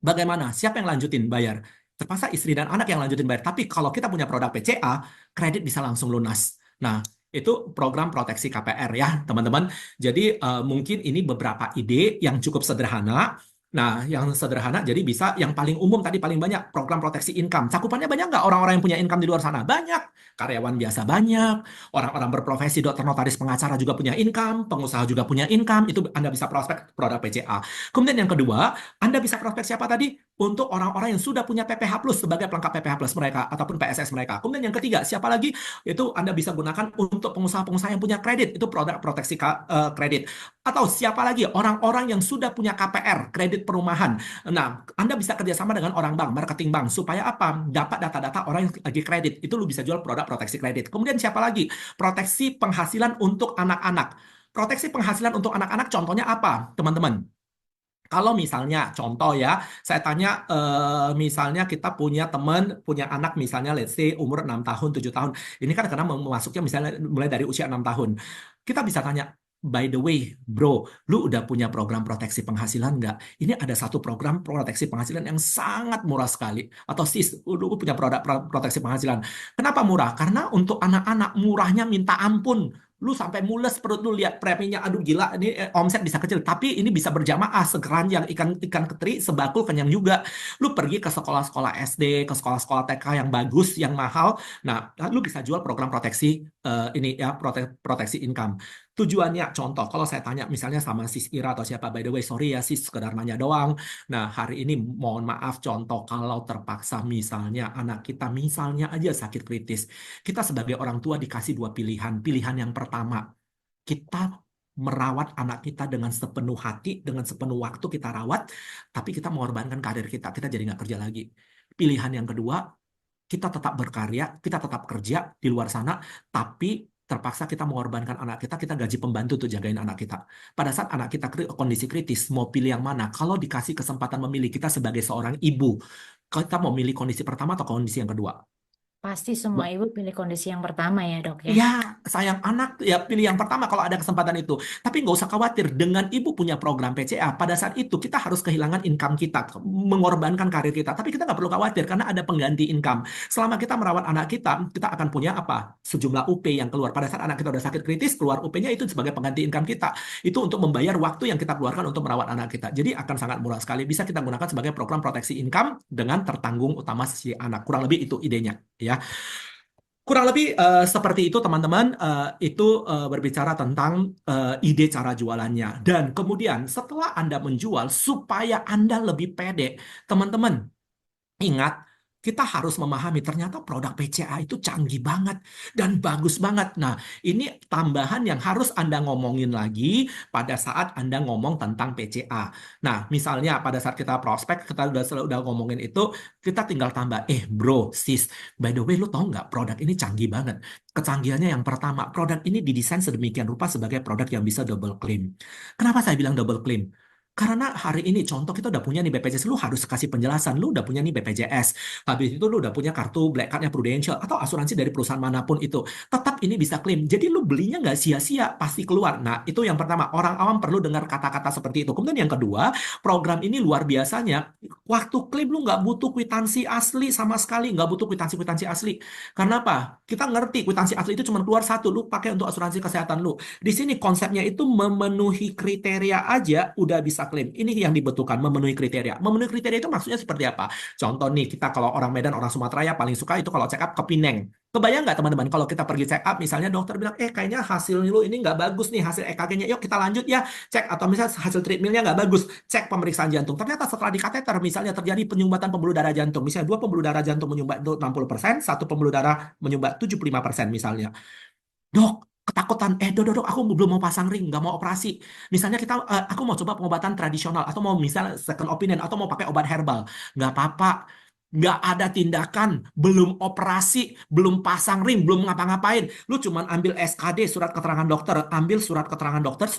bagaimana? Siapa yang lanjutin bayar? Terpaksa istri dan anak yang lanjutin bayar. Tapi kalau kita punya produk PCA, kredit bisa langsung lunas. Nah, itu program proteksi KPR ya, teman-teman. Jadi mungkin ini beberapa ide yang cukup sederhana. Nah, yang sederhana jadi bisa yang paling umum tadi paling banyak program proteksi income. Cakupannya banyak nggak orang-orang yang punya income di luar sana? Banyak. Karyawan biasa banyak. Orang-orang berprofesi dokter, notaris, pengacara juga punya income. Pengusaha juga punya income. Itu Anda bisa prospek produk PCA. Kemudian yang kedua, Anda bisa prospek siapa tadi? Untuk orang-orang yang sudah punya PPH Plus sebagai pelengkap PPH Plus mereka ataupun PSS mereka. Kemudian yang ketiga, siapa lagi? Itu Anda bisa gunakan untuk pengusaha-pengusaha yang punya kredit. Itu produk proteksi kredit. Atau siapa lagi? Orang-orang yang sudah punya KPR, kredit perumahan. Nah, Anda bisa kerjasama dengan orang bank, marketing bank. Supaya apa? Dapat data-data orang yang lagi kredit. Itu lu bisa jual produk proteksi kredit. Kemudian siapa lagi? Proteksi penghasilan untuk anak-anak. Proteksi penghasilan untuk anak-anak contohnya apa, teman-teman? Kalau misalnya, contoh ya, saya tanya, misalnya kita punya teman, punya anak misalnya, let's say umur 6 tahun, 7 tahun. Ini kan karena masuknya misalnya mulai dari usia 6 tahun. Kita bisa tanya, by the way, bro, lu udah punya program proteksi penghasilan nggak? Ini ada satu program proteksi penghasilan yang sangat murah sekali. Atau sis, lu punya produk proteksi penghasilan. Kenapa murah? Karena untuk anak-anak murahnya minta ampun. Lu sampai mules perut lu lihat preminya, aduh gila, ini omset bisa kecil, tapi ini bisa berjamaah sekeranjang ikan keteri sebakul kenyang juga. Lu pergi ke sekolah-sekolah SD, ke sekolah-sekolah TK yang bagus, yang mahal. Nah, lu bisa jual program proteksi ini ya, proteksi income. Tujuannya, contoh, kalau saya tanya misalnya sama Sis Ira atau siapa, by the way, sorry ya Sis, sekedar nanya doang. Nah, hari ini mohon maaf, contoh kalau terpaksa misalnya anak kita misalnya aja sakit kritis, kita sebagai orang tua dikasih dua pilihan. Pilihan yang pertama, kita merawat anak kita dengan sepenuh hati, dengan sepenuh waktu kita rawat, tapi kita mengorbankan karir kita jadi nggak kerja lagi. Pilihan yang kedua, kita tetap berkarya, kita tetap kerja di luar sana, tapi terpaksa kita mengorbankan anak kita gaji pembantu untuk jagain anak kita. Pada saat anak kita kondisi kritis, mau pilih yang mana? Kalau dikasih kesempatan memilih, kita sebagai seorang ibu, kita mau milih kondisi pertama atau kondisi yang kedua? Pasti semua ibu pilih kondisi yang pertama ya, dok ya. Ya, sayang anak, ya pilih yang pertama kalau ada kesempatan itu. Tapi nggak usah khawatir, dengan ibu punya program PCA, pada saat itu kita harus kehilangan income kita, mengorbankan karir kita. Tapi kita nggak perlu khawatir, karena ada pengganti income. Selama kita merawat anak kita akan punya apa? Sejumlah UP yang keluar. Pada saat anak kita udah sakit kritis, keluar UP-nya itu sebagai pengganti income kita. Itu untuk membayar waktu yang kita keluarkan untuk merawat anak kita. Jadi akan sangat murah sekali. Bisa kita gunakan sebagai program proteksi income dengan tertanggung utama si anak. Kurang lebih itu idenya, ya. Kurang lebih seperti itu teman-teman, itu berbicara tentang ide cara jualannya. Dan kemudian setelah Anda menjual supaya Anda lebih pede, teman-teman ingat, kita harus memahami ternyata produk PCA itu canggih banget dan bagus banget. Nah, ini tambahan yang harus Anda ngomongin lagi pada saat Anda ngomong tentang PCA. Nah, misalnya pada saat kita prospek, kita udah ngomongin itu, kita tinggal tambah, bro, sis, by the way, lu tahu nggak produk ini canggih banget. Kecanggihannya yang pertama, produk ini didesain sedemikian rupa sebagai produk yang bisa double claim. Kenapa saya bilang double claim? Karena hari ini contoh kita udah punya nih BPJS, lu harus kasih penjelasan, lu udah punya nih BPJS, habis itu lu udah punya kartu Black Card-nya Prudential atau asuransi dari perusahaan manapun itu, tetap ini bisa klaim. Jadi lu belinya nggak sia-sia, pasti keluar. Nah, itu yang pertama, orang awam perlu dengar kata-kata seperti itu. Kemudian yang kedua, program ini luar biasanya, waktu klaim lu nggak butuh kwitansi asli sama sekali, nggak butuh kwitansi asli. Karena apa? Kita ngerti kwitansi asli itu cuma keluar satu, lu pakai untuk asuransi kesehatan lu. Di sini konsepnya itu memenuhi kriteria aja udah bisa bisa klaim. Ini yang dibutuhkan, memenuhi kriteria. Memenuhi kriteria itu maksudnya seperti apa? Contoh nih, kita kalau orang Medan, orang Sumatera ya paling suka itu kalau check up ke Pineng. Kebayang nggak teman-teman kalau kita pergi check up, misalnya dokter bilang, kayaknya hasil lu ini nggak bagus nih, hasil EKG-nya, yuk kita lanjut ya, cek. Atau misalnya hasil treatmentnya nggak bagus, cek pemeriksaan jantung. Ternyata setelah di kateter, misalnya terjadi penyumbatan pembuluh darah jantung. Misalnya 2 pembuluh darah jantung menyumbat 60%, 1 pembuluh darah menyumbat 75% misalnya. Dok, ketakutan. Dok, aku belum mau pasang ring, nggak mau operasi. Misalnya aku mau coba pengobatan tradisional, atau mau misalnya second opinion, atau mau pakai obat herbal. Nggak apa-apa. Nggak ada tindakan, belum operasi, belum pasang ring, belum ngapa-ngapain. Lu cuman ambil SKD, surat keterangan dokter, ambil surat keterangan dokter,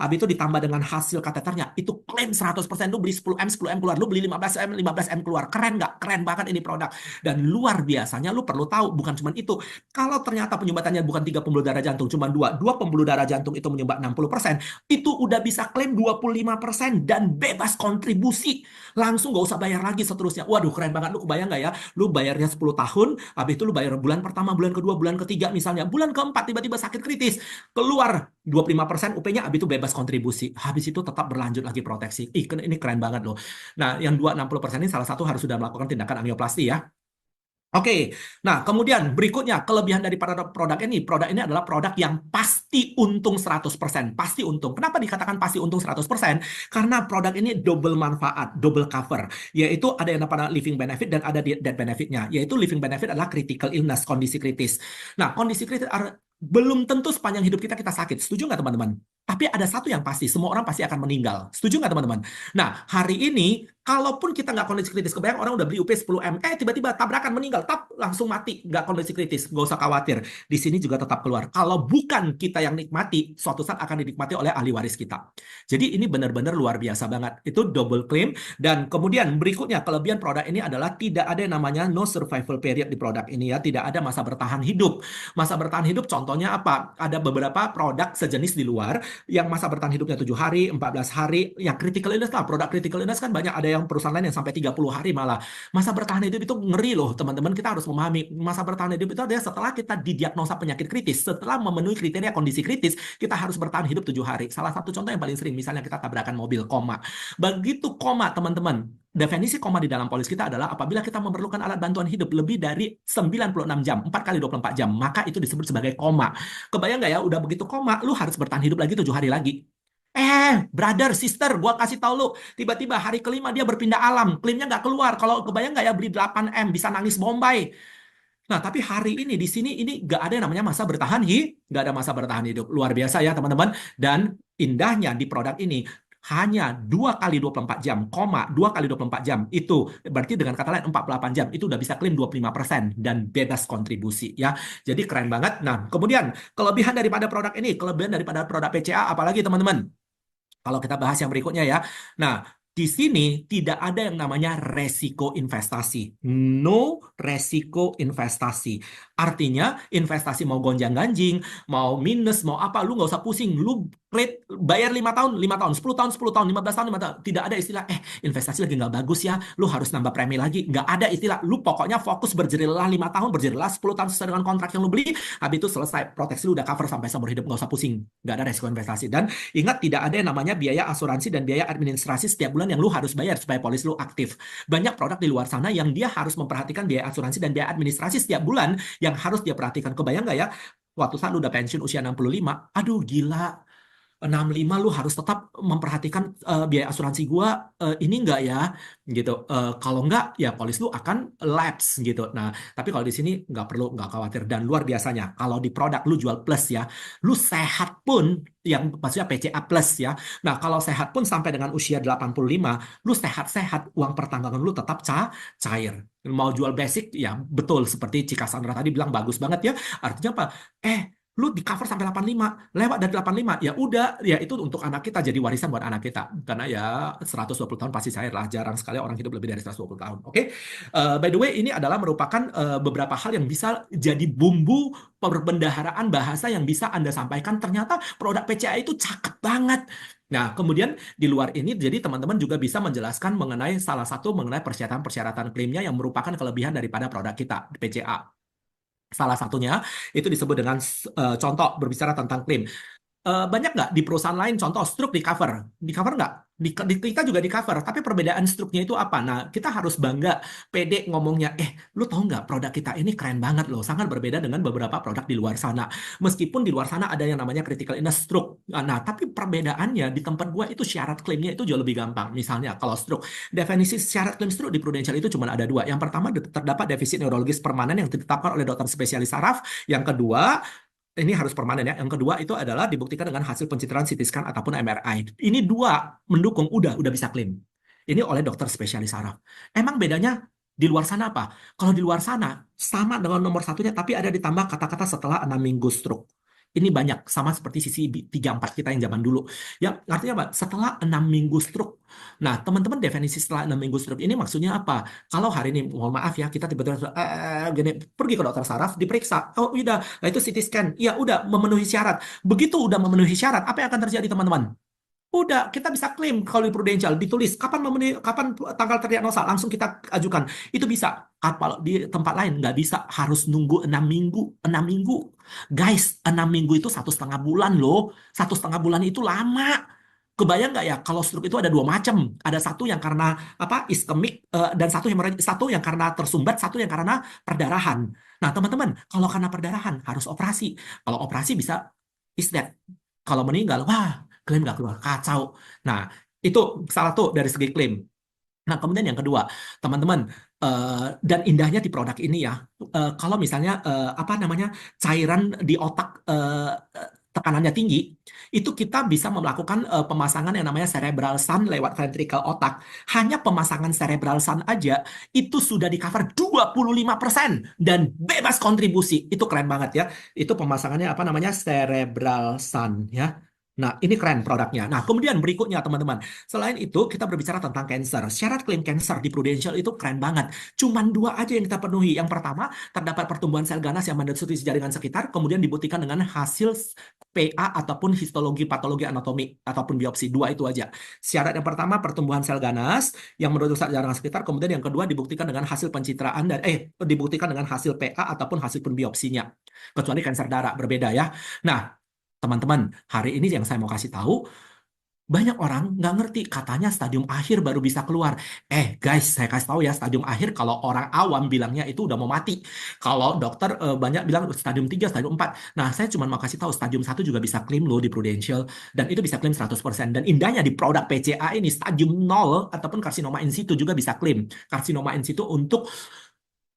habis itu ditambah dengan hasil kateternya. Itu klaim 100%. Lu beli 10M, 10M keluar. Lu beli 15M, 15M keluar. Keren nggak? Keren banget ini produk. Dan luar biasanya, lu perlu tahu, bukan cuman itu. Kalau ternyata penyumbatannya bukan 3 pembuluh darah jantung, cuma 2 pembuluh darah jantung itu menyumbat 60%, itu udah bisa klaim 25% dan bebas kontribusi. Langsung nggak usah bayar lagi seterusnya. Waduh, keren banget. Lu kebayang nggak ya? Lu bayarnya 10 tahun, habis itu lu bayar bulan pertama, bulan kedua, bulan ketiga misalnya. Bulan keempat tiba-tiba sakit kritis. Keluar 25% UP-nya, habis itu bebas kontribusi. Habis itu tetap berlanjut lagi proteksi. Ini keren banget loh. Nah, yang 60% ini salah satu harus sudah melakukan tindakan angioplasti ya. Oke, nah kemudian berikutnya kelebihan daripada produk ini. Produk ini adalah produk yang pasti untung 100%. Pasti untung. Kenapa dikatakan pasti untung 100%? Karena produk ini double manfaat, double cover. Yaitu ada yang namanya living benefit dan ada death benefitnya. Yaitu living benefit adalah critical illness, kondisi kritis. Nah, kondisi kritis belum tentu sepanjang hidup kita sakit. Setuju nggak teman-teman? Tapi ada satu yang pasti, semua orang pasti akan meninggal. Setuju nggak teman-teman? Nah, hari ini, kalaupun kita nggak kondisi kritis, kebayang orang udah beli UP 10M, tiba-tiba tabrakan meninggal, langsung mati, nggak kondisi kritis, nggak usah khawatir. Di sini juga tetap keluar. Kalau bukan kita yang nikmati, suatu saat akan dinikmati oleh ahli waris kita. Jadi ini benar-benar luar biasa banget. Itu double claim. Dan kemudian berikutnya, kelebihan produk ini adalah tidak ada yang namanya no survival period di produk ini ya, tidak ada masa bertahan hidup. Masa bertahan hidup contohnya apa? Ada beberapa produk sejenis di luar yang masa bertahan hidupnya 7 hari, 14 hari, yang critical illness lah. Produk critical illness kan banyak, ada yang perusahaan lain yang sampai 30 hari malah. Masa bertahan hidup itu ngeri loh, teman-teman. Kita harus memahami, masa bertahan hidup itu adalah setelah kita didiagnosa penyakit kritis, setelah memenuhi kriteria kondisi kritis, kita harus bertahan hidup 7 hari. Salah satu contoh yang paling sering, misalnya kita tabrakan mobil, koma. Begitu koma, teman-teman, definisi koma di dalam polis kita adalah apabila kita memerlukan alat bantuan hidup lebih dari 96 jam, 4 kali 24 jam, maka itu disebut sebagai koma. Kebayang nggak ya, udah begitu koma, lu harus bertahan hidup lagi 7 hari lagi. Brother, sister, gua kasih tau lu, tiba-tiba hari kelima dia berpindah alam, klaimnya nggak keluar. Kalau kebayang nggak ya, beli 8M, bisa nangis Bombay. Nah, tapi hari ini, di sini, ini nggak ada yang namanya masa bertahan nggak ada masa bertahan hidup. Luar biasa ya, teman-teman. Dan indahnya di produk ini, hanya 2 kali 24 jam, 2 kali 24 jam, itu berarti dengan kata lain 48 jam, itu udah bisa klaim 25% dan bebas kontribusi ya. Jadi keren banget. Nah, kemudian kelebihan daripada produk ini, kelebihan daripada produk PCA apalagi teman-teman? Kalau kita bahas yang berikutnya ya. Nah, di sini tidak ada yang namanya resiko investasi. No resiko investasi. Artinya investasi mau gonjang-ganjing, mau minus, mau apa, lu nggak usah pusing. Lu bayar 5 tahun, 5 tahun, 10 tahun, 10 tahun, 15 tahun, 5 tahun. Tidak ada istilah, investasi lagi nggak bagus ya, lu harus nambah premi lagi. Nggak ada istilah. Lu pokoknya fokus berjerilah 5 tahun, berjerilah 10 tahun sesuai dengan kontrak yang lu beli. Habis itu selesai. Proteksi lu udah cover sampai seumur hidup, nggak usah pusing. Nggak ada resiko investasi. Dan ingat, tidak ada yang namanya biaya asuransi dan biaya administrasi setiap bulan yang lu harus bayar supaya polis lu aktif. Banyak produk di luar sana yang dia harus memperhatikan biaya asuransi dan biaya administrasi setiap bulan yang harus dia perhatikan. Kebayang nggak ya, waktu saat lu udah pensiun usia 65, aduh gila, 65 lu harus tetap memperhatikan biaya asuransi gua ini enggak ya gitu. Kalau enggak ya polis lu akan lapse gitu. Nah, tapi kalau di sini nggak khawatir. Dan luar biasanya kalau di produk lu jual plus ya, lu sehat pun, yang maksudnya PCA plus ya. Nah, kalau sehat pun sampai dengan usia 85, lu sehat-sehat, uang pertanggungan lu tetap cair. Mau jual basic ya betul, seperti Cika Sandra tadi bilang bagus banget ya. Artinya apa? Lu di cover sampai 85, lewat dari 85, ya udah, ya itu untuk anak kita, jadi warisan buat anak kita. Karena ya 120 tahun pasti cair lah, jarang sekali orang hidup lebih dari 120 tahun. Oke? By the way, ini adalah merupakan beberapa hal yang bisa jadi bumbu perbendaharaan bahasa yang bisa Anda sampaikan. Ternyata produk PCA itu cakep banget. Nah, kemudian di luar ini, jadi teman-teman juga bisa menjelaskan mengenai salah satu mengenai persyaratan-persyaratan klaimnya yang merupakan kelebihan daripada produk kita, PCA. Salah satunya itu disebut dengan contoh berbicara tentang klaim. banyak nggak di perusahaan lain, contoh stroke di cover nggak? Kita juga di cover, tapi perbedaan struknya itu apa? Nah, kita harus bangga, pede ngomongnya, lu tahu nggak produk kita ini keren banget loh, sangat berbeda dengan beberapa produk di luar sana. Meskipun di luar sana ada yang namanya critical illness stroke. Nah, tapi perbedaannya di tempat gua itu syarat klaimnya itu jauh lebih gampang. Misalnya kalau stroke, definisi syarat klaim stroke di Prudential itu cuma ada dua. Yang pertama, terdapat defisit neurologis permanen yang ditetapkan oleh dokter spesialis saraf. Yang kedua, ini harus permanen ya. Yang kedua itu adalah dibuktikan dengan hasil pencitraan CT scan ataupun MRI. Ini dua mendukung, udah bisa klaim. Ini oleh dokter spesialis saraf. Emang bedanya di luar sana apa? Kalau di luar sana sama dengan nomor satunya, tapi ada ditambah kata-kata setelah 6 minggu stroke. Ini banyak, sama seperti sisi 34 kita yang zaman dulu. Yang artinya apa? Setelah 6 minggu stroke. Nah, teman-teman definisi setelah 6 minggu stroke ini maksudnya apa? Kalau hari ini, mohon maaf ya, kita tiba-tiba gini, pergi ke dokter saraf, diperiksa. Oh, udah, nah itu CT scan. Ya, udah memenuhi syarat. Begitu udah memenuhi syarat, apa yang akan terjadi, teman-teman? Udah, kita bisa klaim kalau di Prudential, ditulis kapan tanggal terdiagnosa, langsung kita ajukan. Itu bisa. Kalau di tempat lain nggak bisa, harus nunggu 6 minggu. 6 minggu. Guys, 6 minggu itu 1,5 bulan loh. 1,5 bulan itu lama. Kebayang nggak ya, kalau stroke itu ada dua macam. Ada satu yang karena apa iskemik, dan satu yang karena tersumbat, satu yang karena perdarahan. Nah, teman-teman, kalau karena perdarahan harus operasi. Kalau operasi bisa isdet. Kalau meninggal, wah, klaim nggak keluar, kacau. Nah, itu salah tuh dari segi klaim. Nah, kemudian yang kedua, teman-teman, dan indahnya di produk ini ya, kalau misalnya apa namanya cairan di otak tekanannya tinggi, itu kita bisa melakukan pemasangan yang namanya cerebral shunt lewat ventricle otak. Hanya pemasangan cerebral shunt aja itu sudah di cover 25% dan bebas kontribusi. Itu keren banget ya. Itu pemasangannya apa namanya cerebral shunt ya. Nah, ini keren produknya. Nah, kemudian berikutnya teman-teman. Selain itu, kita berbicara tentang cancer. Syarat klaim cancer di Prudential itu keren banget. Cuman dua aja yang kita penuhi. Yang pertama, terdapat pertumbuhan sel ganas yang mendesuri jaringan sekitar, kemudian dibuktikan dengan hasil PA ataupun histologi patologi anatomi ataupun biopsi. Dua itu aja. Syarat yang pertama, pertumbuhan sel ganas yang merusak jaringan sekitar, kemudian yang kedua dibuktikan dengan hasil pencitraan dan dibuktikan dengan hasil PA ataupun hasil biopsinya. Kecuali kanker darah, berbeda ya. Nah, teman-teman, hari ini yang saya mau kasih tahu, banyak orang nggak ngerti, katanya stadium akhir baru bisa keluar. Guys, saya kasih tahu ya, stadium akhir kalau orang awam bilangnya itu udah mau mati. Kalau dokter banyak bilang stadium 3, stadium 4. Nah, saya cuma mau kasih tahu, stadium 1 juga bisa klaim loh di Prudential, dan itu bisa klaim 100%. Dan indahnya di produk PCA ini, stadium 0 ataupun karsinoma in situ juga bisa klaim. Karsinoma in situ untuk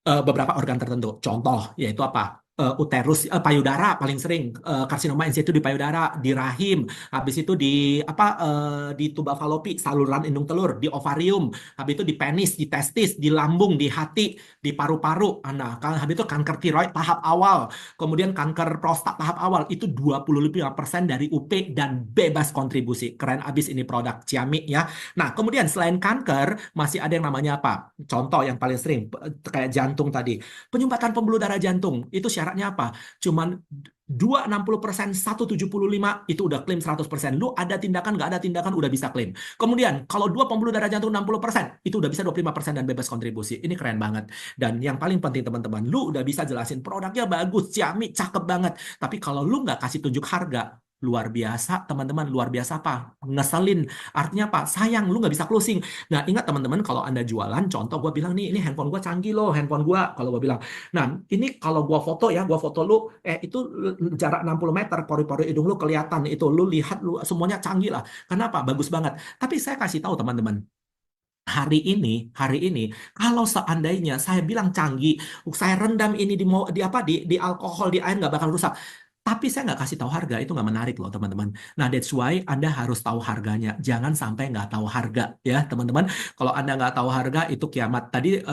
beberapa organ tertentu. Contoh, yaitu apa? Uterus, payudara paling sering, karsinoma in situ di payudara, di rahim, habis itu di apa, di tuba falopi, saluran indung telur, di ovarium, habis itu di penis, di testis, di lambung, di hati, di paru-paru. Nah, habis itu kanker tiroid tahap awal, kemudian kanker prostat tahap awal, itu 25% dari UP dan bebas kontribusi. Keren abis ini produk Ciamik ya. Nah, kemudian selain kanker, masih ada yang namanya apa? Contoh yang paling sering, kayak jantung tadi. Penyumbatan pembuluh darah jantung, itu syaratnya apa? Cuman 260%, 175 itu udah klaim 100%. Lu ada tindakan, nggak ada tindakan, udah bisa klaim. Kemudian, kalau dua pembuluh darah jantung 60%, itu udah bisa 25% dan bebas kontribusi. Ini keren banget. Dan yang paling penting teman-teman, lu udah bisa jelasin produknya bagus, Xiaomi cakep banget. Tapi kalau lu nggak kasih tunjuk harga, luar biasa teman-teman, luar biasa apa? Ngeselin. Artinya apa? Sayang, lu nggak bisa closing. Nah, ingat teman-teman, kalau Anda jualan, contoh gue bilang nih, ini handphone gue canggih loh, handphone gue, kalau gue bilang. Nah, ini kalau gue foto ya, gue foto lu, itu jarak 60 meter, pori-pori hidung lu kelihatan, itu lu lihat, lu semuanya canggih lah. Kenapa? Bagus banget. Tapi saya kasih tahu teman-teman, hari ini, kalau seandainya saya bilang canggih, saya rendam ini di apa, di alkohol, di air, nggak bakal rusak. Tapi saya nggak kasih tahu harga, itu nggak menarik loh teman-teman. Nah, that's why Anda harus tahu harganya. Jangan sampai nggak tahu harga ya teman-teman. Kalau Anda nggak tahu harga, itu kiamat. Tadi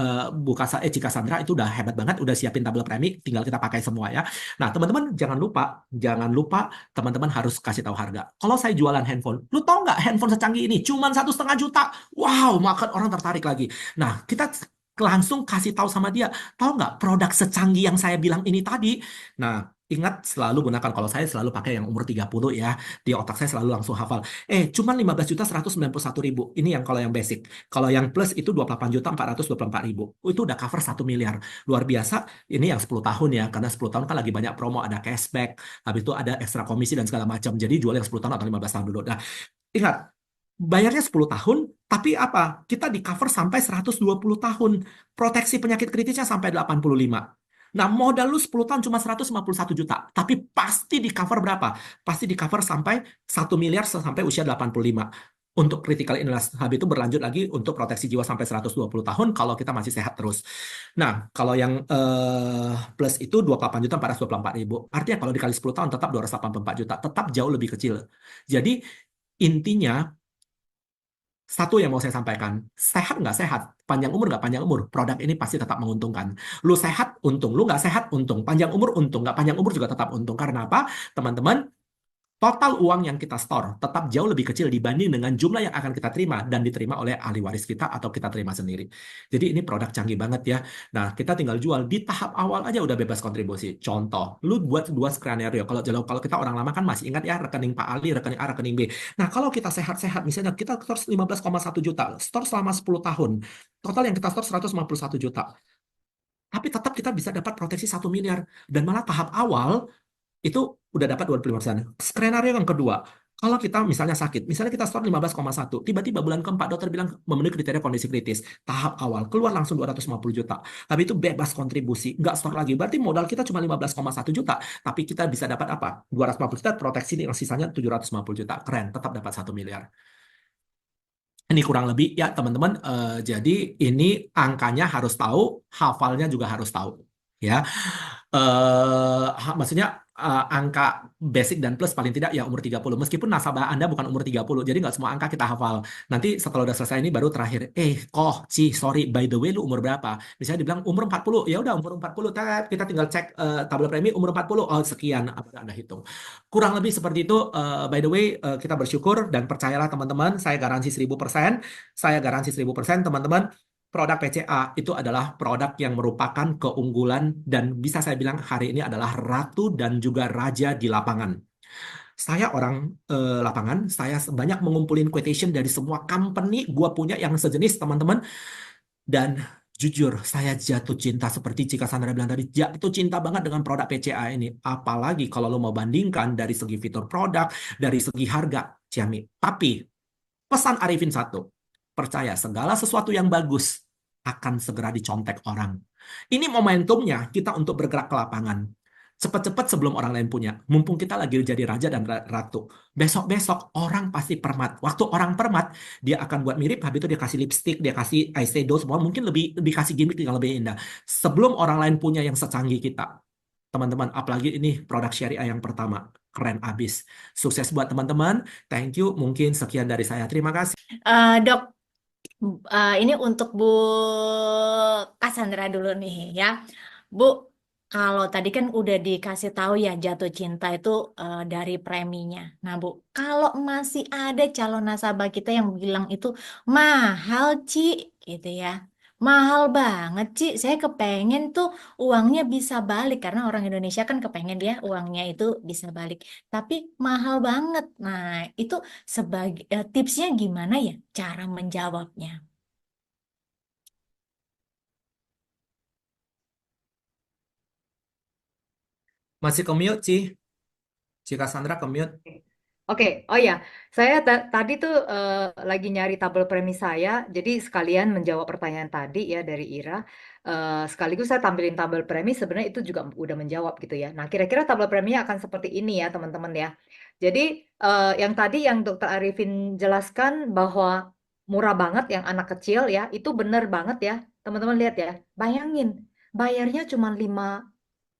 Cika Sandra itu udah hebat banget, udah siapin tabel premi, tinggal kita pakai semua ya. Nah, teman-teman jangan lupa teman-teman harus kasih tahu harga. Kalau saya jualan handphone, lu tahu nggak handphone secanggih ini cuman 1,5 juta? Wow, maka orang tertarik lagi. Nah, kita langsung kasih tahu sama dia, tahu nggak produk secanggih yang saya bilang ini tadi? Nah, Ingat selalu gunakan, kalau saya selalu pakai yang umur 30 ya. Di otak saya selalu langsung hafal. Cuman 15.191.000. Ini yang kalau yang basic. Kalau yang plus itu 28.424.000. Itu udah cover 1 miliar. Luar biasa. Ini yang 10 tahun ya. Karena 10 tahun kan lagi banyak promo, ada cashback. Habis itu ada ekstra komisi dan segala macam. Jadi jual yang 10 tahun atau 15 tahun dulu. Nah, ingat, bayarnya 10 tahun, tapi apa? Kita di cover sampai 120 tahun. Proteksi penyakit kritisnya sampai 85. Nah, modal lu 10 tahun cuma 151 juta. Tapi pasti di cover berapa? Pasti di cover sampai 1 miliar sampai usia 85. Untuk critical illness. Habis itu berlanjut lagi untuk proteksi jiwa sampai 120 tahun kalau kita masih sehat terus. Nah, kalau yang plus itu 28.424.000. Artinya kalau dikali 10 tahun tetap 284 juta. Tetap jauh lebih kecil. Jadi, intinya, satu yang mau saya sampaikan, sehat nggak sehat, panjang umur nggak panjang umur, produk ini pasti tetap menguntungkan. Lu sehat, untung. Lu nggak sehat, untung. Panjang umur, untung. Nggak panjang umur juga tetap untung. Karena apa? Teman-teman, total uang yang kita store tetap jauh lebih kecil dibanding dengan jumlah yang akan kita terima dan diterima oleh ahli waris kita atau kita terima sendiri. Jadi ini produk canggih banget ya. Nah, kita tinggal jual di tahap awal aja udah bebas kontribusi. Contoh, lu buat dua skenario. Kalau kita orang lama kan masih ingat ya rekening Pak Ali, rekening A, rekening B. Nah, kalau kita sehat-sehat, misalnya kita store 15,1 juta, store selama 10 tahun. Total yang kita store 151 juta. Tapi tetap kita bisa dapat proteksi 1 miliar. Dan malah tahap awal itu udah dapat 25%. Skenario yang kedua, kalau kita misalnya sakit, misalnya kita store 15,1, tiba-tiba bulan keempat dokter bilang memenuhi kriteria kondisi kritis, tahap awal, keluar langsung 250 juta. Tapi itu bebas kontribusi, nggak store lagi. Berarti modal kita cuma 15,1 juta, tapi kita bisa dapat apa? 250 juta, proteksi yang sisanya 750 juta. Keren, tetap dapat 1 miliar. Ini kurang lebih ya teman-teman. Jadi ini angkanya harus tahu, hafalnya juga harus tahu. Ya, maksudnya angka basic dan plus paling tidak ya umur 30. Meskipun nasabah Anda bukan umur 30, jadi nggak semua angka kita hafal. Nanti setelah udah selesai ini baru terakhir, sorry, by the way lu umur berapa? Misalnya dibilang umur 40, ya udah umur 40, kita tinggal cek tabel premi umur 40, oh sekian, apa Anda hitung. Kurang lebih seperti itu, by the way, kita bersyukur dan percayalah teman-teman, saya garansi 1000%, teman-teman. Produk PCA itu adalah produk yang merupakan keunggulan dan bisa saya bilang hari ini adalah ratu dan juga raja di lapangan. Saya orang lapangan, saya banyak mengumpulin quotation dari semua company gua punya yang sejenis teman-teman. Dan jujur, saya jatuh cinta seperti Cika Sandra bilang tadi, jatuh cinta banget dengan produk PCA ini. Apalagi kalau lo mau bandingkan dari segi fitur produk, dari segi harga, Ciami. Tapi pesan Arifin satu, percaya segala sesuatu yang bagus akan segera dicontek orang. Ini momentumnya kita untuk bergerak ke lapangan. Cepat-cepat sebelum orang lain punya. Mumpung kita lagi jadi raja dan ratu. Besok-besok orang pasti permat. Waktu orang permat, dia akan buat mirip, habis itu dia kasih lipstick, dia kasih eyeshadow, semua mungkin lebih dikasih gimmick yang lebih indah. Sebelum orang lain punya yang secanggih kita. Teman-teman, apalagi ini produk syariah yang pertama. Keren abis. Sukses buat teman-teman. Thank you. Mungkin sekian dari saya. Terima kasih. Dok, ini untuk Bu Cassandra dulu nih ya. Bu, kalau tadi kan udah dikasih tahu ya jatuh cinta itu dari preminya. Nah, Bu, kalau masih ada calon nasabah kita yang bilang itu mahal, Ci, gitu ya. Mahal banget, Ci. Saya kepengen tuh uangnya bisa balik karena orang Indonesia kan kepengen dia uangnya itu bisa balik. Tapi mahal banget. Nah, itu sebagai tipsnya gimana ya cara menjawabnya? Masih commute, Ci. Cika Sandra commute. Oke, oh ya, saya tadi tuh lagi nyari tabel premi saya, jadi sekalian menjawab pertanyaan tadi ya dari Ira, sekaligus saya tampilin tabel premi, sebenarnya itu juga udah menjawab gitu ya. Nah, kira-kira tabel preminya akan seperti ini ya teman-teman ya. Jadi yang tadi yang Dokter Arifin jelaskan bahwa murah banget yang anak kecil ya, itu bener banget ya, teman-teman lihat ya, bayangin, bayarnya cuma 5.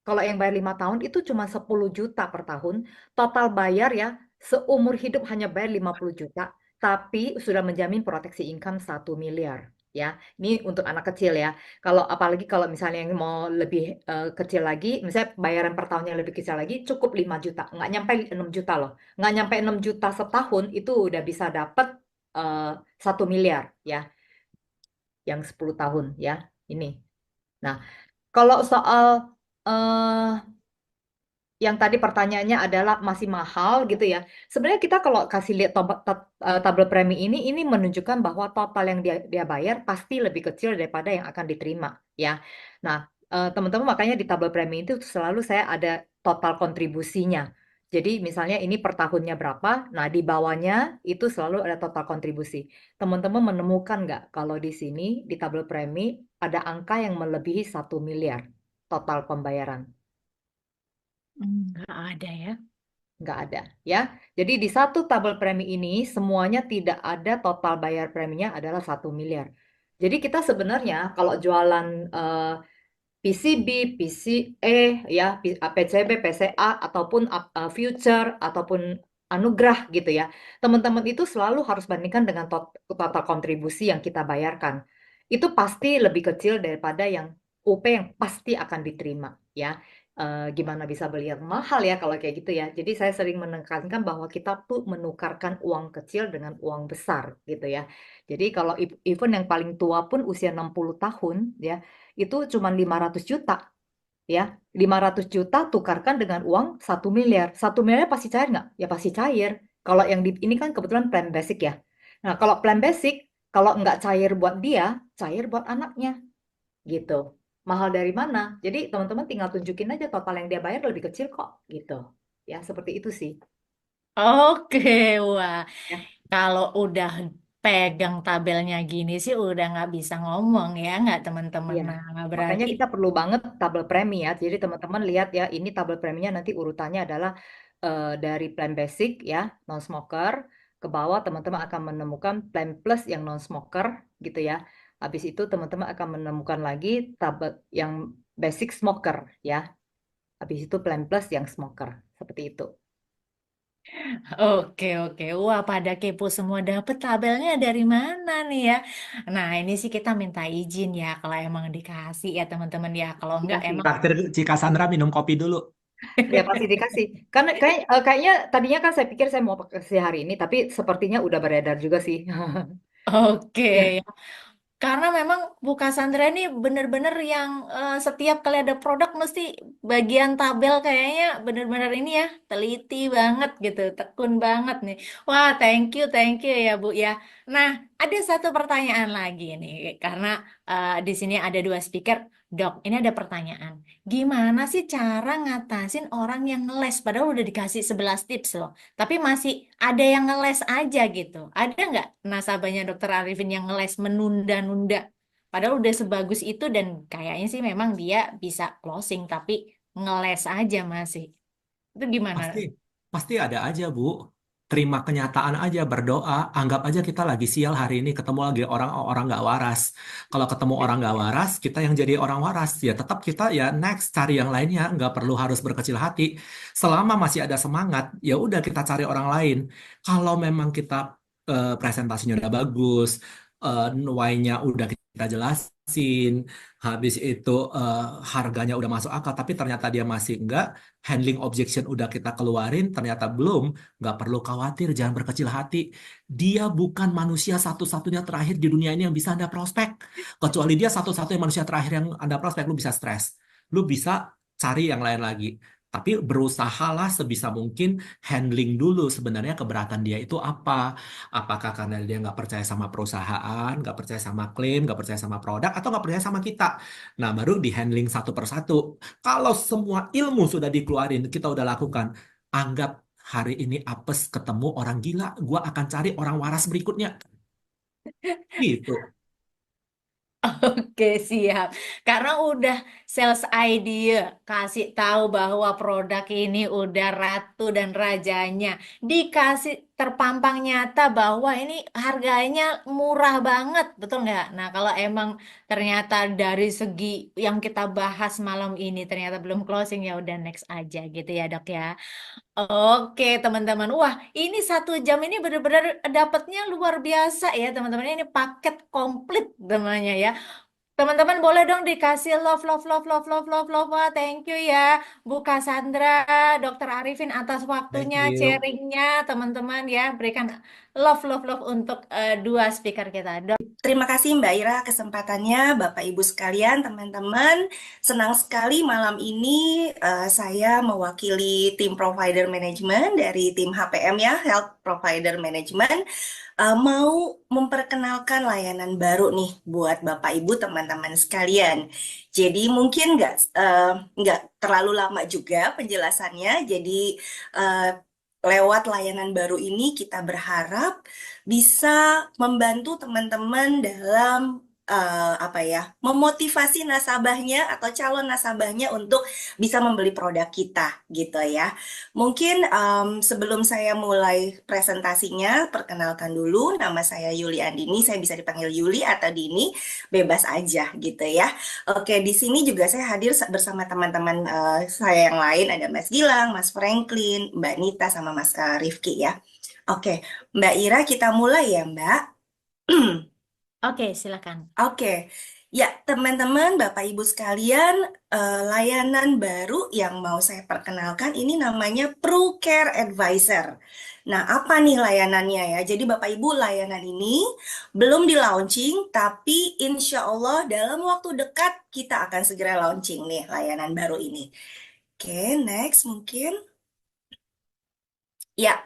Kalau yang bayar 5 tahun itu cuma 10 juta per tahun. Total bayar ya, seumur hidup hanya bayar 50 juta. Tapi sudah menjamin proteksi income 1 miliar. Ya, ini untuk anak kecil ya. Kalau apalagi kalau misalnya yang mau lebih kecil lagi, misalnya bayaran per tahunnya lebih kecil lagi, cukup 5 juta. Nggak nyampe 6 juta loh. Nggak nyampe 6 juta setahun, itu udah bisa dapat 1 miliar ya. Yang 10 tahun ya. Ini. Nah, kalau soal eh yang tadi pertanyaannya adalah masih mahal gitu ya. Sebenarnya kita kalau kasih lihat tabel premi ini menunjukkan bahwa total yang dia bayar pasti lebih kecil daripada yang akan diterima ya. Nah, teman-teman makanya di tabel premi itu selalu saya ada total kontribusinya. Jadi misalnya ini per tahunnya berapa, nah di bawahnya itu selalu ada total kontribusi. Teman-teman menemukan nggak kalau di sini di tabel premi ada angka yang melebihi 1 miliar total pembayaran? Nggak ada ya. Nggak ada ya. Jadi di satu tabel premi ini semuanya tidak ada total bayar preminya adalah 1 miliar. Jadi kita sebenarnya kalau jualan PCB, PCE, ya, PCB, PCA ataupun future ataupun anugerah gitu ya. Teman-teman itu selalu harus bandingkan dengan total kontribusi yang kita bayarkan. Itu pasti lebih kecil daripada yang UP yang pasti akan diterima ya. Gimana bisa beli yang mahal ya kalau kayak gitu ya. Jadi saya sering menekankan bahwa kita tuh menukarkan uang kecil dengan uang besar gitu ya. Jadi kalau even yang paling tua pun usia 60 tahun ya itu cuma 500 juta ya. 500 juta tukarkan dengan uang 1 miliar. 1 miliar pasti cair nggak? Ya pasti cair. Kalau yang di ini kan kebetulan plan basic ya. Nah, kalau plan basic, kalau nggak cair buat dia, cair buat anaknya gitu. Mahal dari mana? Jadi teman-teman tinggal tunjukin aja total yang dia bayar lebih kecil kok gitu. Ya, seperti itu sih. Oke, wah. Ya. Kalau udah pegang tabelnya gini sih udah nggak bisa ngomong ya, nggak teman-teman? Iya, Nah, makanya berarti kita perlu banget tabel premi ya. Jadi teman-teman lihat ya, ini tabel preminya nanti urutannya adalah dari plan basic ya, non smoker ke bawah teman-teman akan menemukan plan plus yang non smoker gitu ya. Habis itu teman-teman akan menemukan lagi tabel yang basic smoker ya. Habis itu plan plus yang smoker seperti itu. oke, oke. Wah, pada kepo semua dapet tabelnya dari mana nih ya? Nah, ini sih kita minta izin ya kalau emang dikasih ya teman-teman ya. Kalau enggak Dikasih. emang Traktir Cika Sandra minum kopi dulu. Ya pasti dikasih. Karena kayaknya tadinya kan saya pikir saya mau kasih hari ini, tapi sepertinya udah beredar juga sih. oke Ya. ya. Karena memang Bu Cassandra ini bener-bener yang setiap kali ada produk mesti bagian tabel kayaknya bener-bener ini ya teliti banget gitu, tekun banget nih. Wah, thank you ya Bu ya. Nah, ada satu pertanyaan lagi nih karena di sini ada dua speaker. Dok, ini ada pertanyaan. Gimana sih cara ngatasin orang yang ngeles padahal udah dikasih 11 tips loh, tapi masih ada yang ngeles aja gitu. Ada nggak nasabahnya Dokter Arifin yang ngeles menunda-nunda? Padahal udah sebagus itu dan kayaknya sih memang dia bisa closing tapi ngeles aja masih. Itu gimana? Pasti, pasti ada aja, Bu. Terima kenyataan aja, berdoa. Anggap aja kita lagi sial hari ini ketemu lagi orang-orang nggak waras. Kalau ketemu orang nggak waras, kita yang jadi orang waras. Ya tetap kita ya next cari yang lainnya. Nggak perlu harus berkecil hati. Selama masih ada semangat, ya udah kita cari orang lain. Kalau memang kita presentasinya udah bagus, why-nya udah kita jelasin, habis itu harganya udah masuk akal, tapi ternyata dia masih enggak, handling objection udah kita keluarin, ternyata belum, nggak perlu khawatir, jangan berkecil hati. Dia bukan manusia satu-satunya terakhir di dunia ini yang bisa Anda prospek. Kecuali dia satu-satunya manusia terakhir yang Anda prospek, lu bisa stres. Lu bisa cari yang lain lagi. Tapi berusahalah sebisa mungkin handling dulu sebenarnya keberatan dia itu apa. Apakah karena dia nggak percaya sama perusahaan, nggak percaya sama klaim, nggak percaya sama produk, atau nggak percaya sama kita. Nah, baru di handling satu persatu. Kalau semua ilmu sudah dikeluarin, kita udah lakukan, anggap hari ini apes ketemu orang gila, gua akan cari orang waras berikutnya. Gitu. Oke, siap. Karena udah sales idea, kasih tahu bahwa produk ini udah ratu dan rajanya. Dikasih terpampang nyata bahwa ini harganya murah banget, betul nggak? Nah, kalau emang ternyata dari segi yang kita bahas malam ini ternyata belum closing, ya udah next aja gitu ya, Dok ya. Oke, teman-teman. Wah, ini 1 jam ini benar-benar dapatnya luar biasa ya, teman-teman. Ini paket komplit namanya ya. Teman-teman boleh dong dikasih love, love, love, love, love, love, love. Wah, thank you ya, Bu Cassandra, Dokter Arifin atas Thank waktunya, you. sharingnya, teman-teman ya. Berikan Love, love, love untuk dua speaker kita. Terima kasih Mbak Ira kesempatannya, Bapak Ibu sekalian, teman-teman. Senang sekali malam ini saya mewakili tim provider management dari tim HPM ya, Health Provider Management, mau memperkenalkan layanan baru nih buat Bapak Ibu teman-teman sekalian. Jadi mungkin nggak terlalu lama juga penjelasannya. Jadi eh, lewat layanan baru ini kita berharap bisa membantu teman-teman dalam apa ya, memotivasi nasabahnya atau calon nasabahnya untuk bisa membeli produk kita gitu ya. Mungkin sebelum saya mulai presentasinya, perkenalkan dulu, nama saya Yuli Andini, saya bisa dipanggil Yuli atau Dini, bebas aja gitu ya. Oke, di sini juga saya hadir bersama teman-teman saya yang lain, ada Mas Gilang, Mas Franklin, Mbak Nita, sama Mas Rifki ya. Oke, Mbak Ira, kita mulai ya, Mbak. Oke, silakan. Oke, ya teman-teman, Bapak Ibu sekalian, layanan baru yang mau saya perkenalkan ini namanya PruCare Advisor. Nah, apa nih layanannya ya? Jadi Bapak Ibu, layanan ini belum di launching, tapi insya Allah dalam waktu dekat kita akan segera launching nih layanan baru ini. Oke, next mungkin. Ya,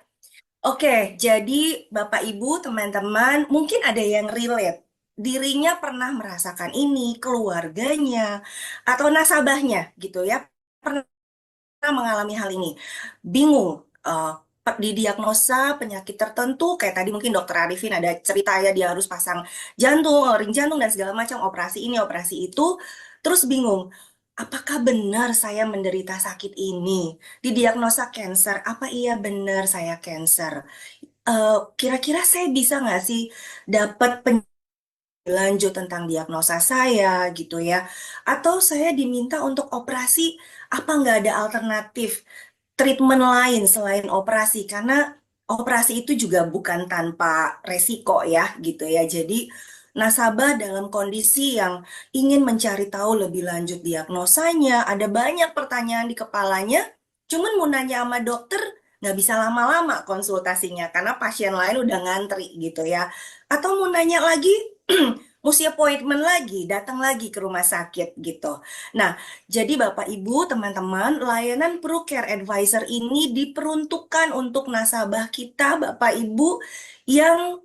oke, jadi Bapak Ibu, teman-teman, mungkin ada yang relate. Dirinya pernah merasakan ini, keluarganya, atau nasabahnya gitu ya, pernah mengalami hal ini. Bingung, didiagnosa penyakit tertentu, kayak tadi mungkin Dokter Arifin ada cerita ya, dia harus pasang jantung, ring jantung, dan segala macam, operasi ini, operasi itu, terus bingung. Apakah benar saya menderita sakit ini? Didiagnosa cancer, apa iya benar saya cancer? Kira-kira saya bisa nggak sih dapat lanjut tentang diagnosa saya gitu ya? Atau saya diminta untuk operasi, apa nggak ada alternatif treatment lain selain operasi? Karena operasi itu juga bukan tanpa resiko ya gitu ya. Jadi nasabah dalam kondisi yang ingin mencari tahu lebih lanjut diagnosanya, ada banyak pertanyaan di kepalanya, cuman mau nanya sama dokter, nggak bisa lama-lama konsultasinya karena pasien lain udah ngantri gitu ya. Atau mau nanya lagi, mesti appointment lagi, datang lagi ke rumah sakit gitu. Nah, jadi Bapak Ibu, teman-teman, layanan PruCare Advisor ini diperuntukkan untuk nasabah kita, Bapak Ibu, yang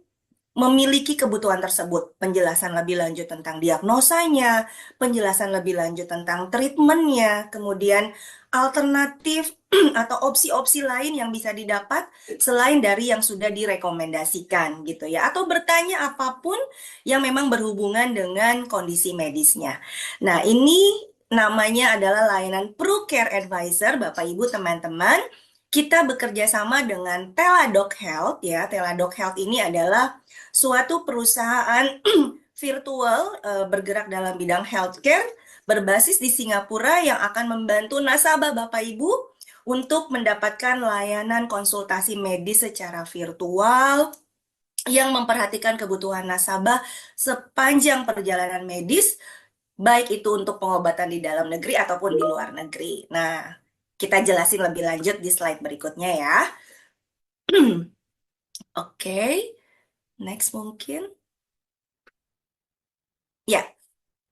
memiliki kebutuhan tersebut. Penjelasan lebih lanjut tentang diagnosanya, penjelasan lebih lanjut tentang treatmentnya, kemudian alternatif atau opsi-opsi lain yang bisa didapat selain dari yang sudah direkomendasikan gitu ya. Atau bertanya apapun yang memang berhubungan dengan kondisi medisnya. Nah, ini namanya adalah layanan PruCare Advisor, Bapak Ibu teman-teman. Kita bekerja sama dengan Teladoc Health ya. Teladoc Health ini adalah suatu perusahaan virtual bergerak dalam bidang healthcare berbasis di Singapura yang akan membantu nasabah Bapak Ibu untuk mendapatkan layanan konsultasi medis secara virtual yang memperhatikan kebutuhan nasabah sepanjang perjalanan medis, baik itu untuk pengobatan di dalam negeri ataupun di luar negeri. Nah, kita jelasin lebih lanjut di slide berikutnya ya. Oke, next mungkin. Ya,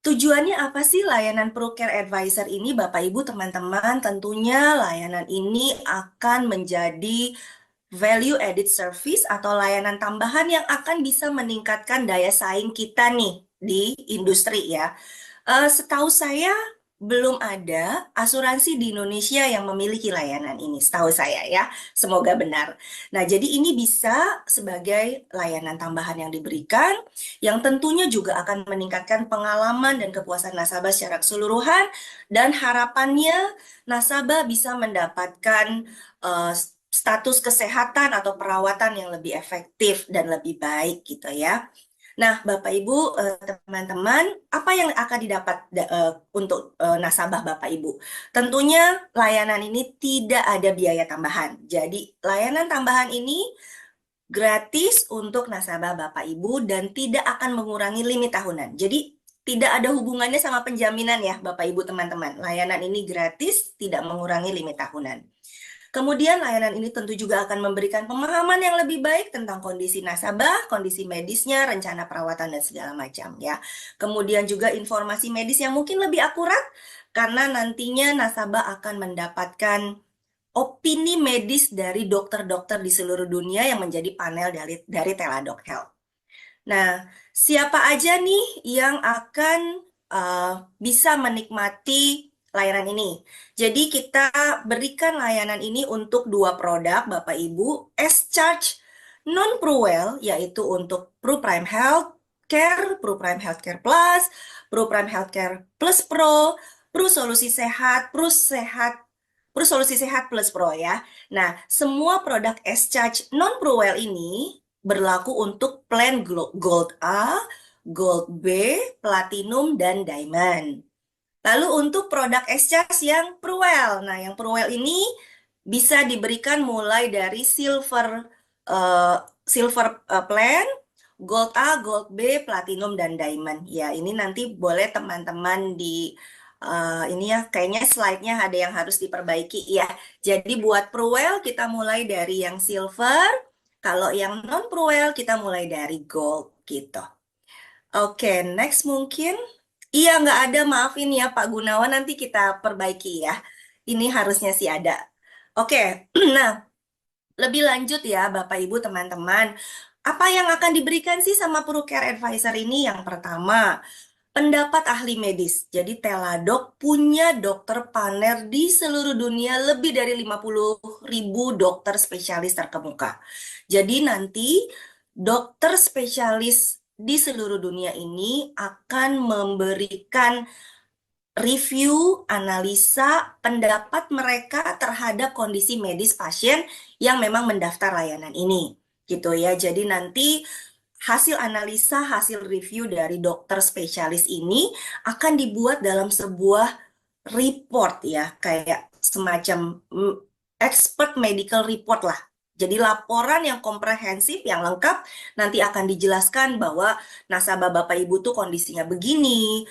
tujuannya apa sih layanan PruCare Advisor ini, Bapak Ibu teman-teman? Tentunya layanan ini akan menjadi value added service atau layanan tambahan yang akan bisa meningkatkan daya saing kita nih di industri ya. Setahu saya belum ada asuransi di Indonesia yang memiliki layanan ini, setahu saya ya. Semoga benar. Nah, jadi ini bisa sebagai layanan tambahan yang diberikan, yang tentunya juga akan meningkatkan pengalaman dan kepuasan nasabah secara keseluruhan, dan harapannya nasabah bisa mendapatkan status kesehatan atau perawatan yang lebih efektif dan lebih baik gitu ya. Nah, Bapak Ibu, teman-teman, apa yang akan didapat untuk nasabah Bapak Ibu? Tentunya layanan ini tidak ada biaya tambahan. Jadi, layanan tambahan ini gratis untuk nasabah Bapak Ibu dan tidak akan mengurangi limit tahunan. Jadi, tidak ada hubungannya sama penjaminan ya, Bapak Ibu teman-teman. Layanan ini gratis, tidak mengurangi limit tahunan. Kemudian layanan ini tentu juga akan memberikan pemahaman yang lebih baik tentang kondisi nasabah, kondisi medisnya, rencana perawatan dan segala macam ya. Kemudian juga informasi medis yang mungkin lebih akurat karena nantinya nasabah akan mendapatkan opini medis dari dokter-dokter di seluruh dunia yang menjadi panel dari Teladoc Health. Nah, siapa aja nih yang akan bisa menikmati layanan ini? Jadi kita berikan layanan ini untuk 2 produk, Bapak Ibu, S-Charge non-Pruwell, yaitu untuk PruPrime Healthcare, PruPrime Healthcare Plus, PruPrime Healthcare Plus Pro, Pru Solusi Sehat, Pru Solusi Sehat Plus Pro ya. Nah, semua produk S-Charge non-Pruwell ini berlaku untuk plan Gold A, Gold B, Platinum, dan Diamond. Lalu untuk produk S-Charge yang Pruwell. Nah, yang Pruwell ini bisa diberikan mulai dari silver plan, Gold A, Gold B, Platinum, dan Diamond. Ya, ini nanti boleh teman-teman ini ya, kayaknya slide-nya ada yang harus diperbaiki ya. Jadi buat Pruwell kita mulai dari yang silver, kalau yang non-Pruwell kita mulai dari gold gitu. Oke, next mungkin. Iya, nggak ada, maafin ya Pak Gunawan, nanti kita perbaiki ya. Ini harusnya sih ada. Oke, nah lebih lanjut ya Bapak Ibu teman-teman. Apa yang akan diberikan sih sama PruCare Advisor ini? Yang pertama, pendapat ahli medis. Jadi Teladoc punya dokter panel di seluruh dunia lebih dari 50.000 dokter spesialis terkemuka. Jadi nanti dokter spesialis di seluruh dunia ini akan memberikan review, analisa, pendapat mereka terhadap kondisi medis pasien yang memang mendaftar layanan ini. Gitu ya. Jadi nanti hasil analisa, hasil review dari dokter spesialis ini akan dibuat dalam sebuah report ya, kayak semacam expert medical report lah. Jadi laporan yang komprehensif, yang lengkap, nanti akan dijelaskan bahwa nasabah Bapak Ibu tuh kondisinya begini,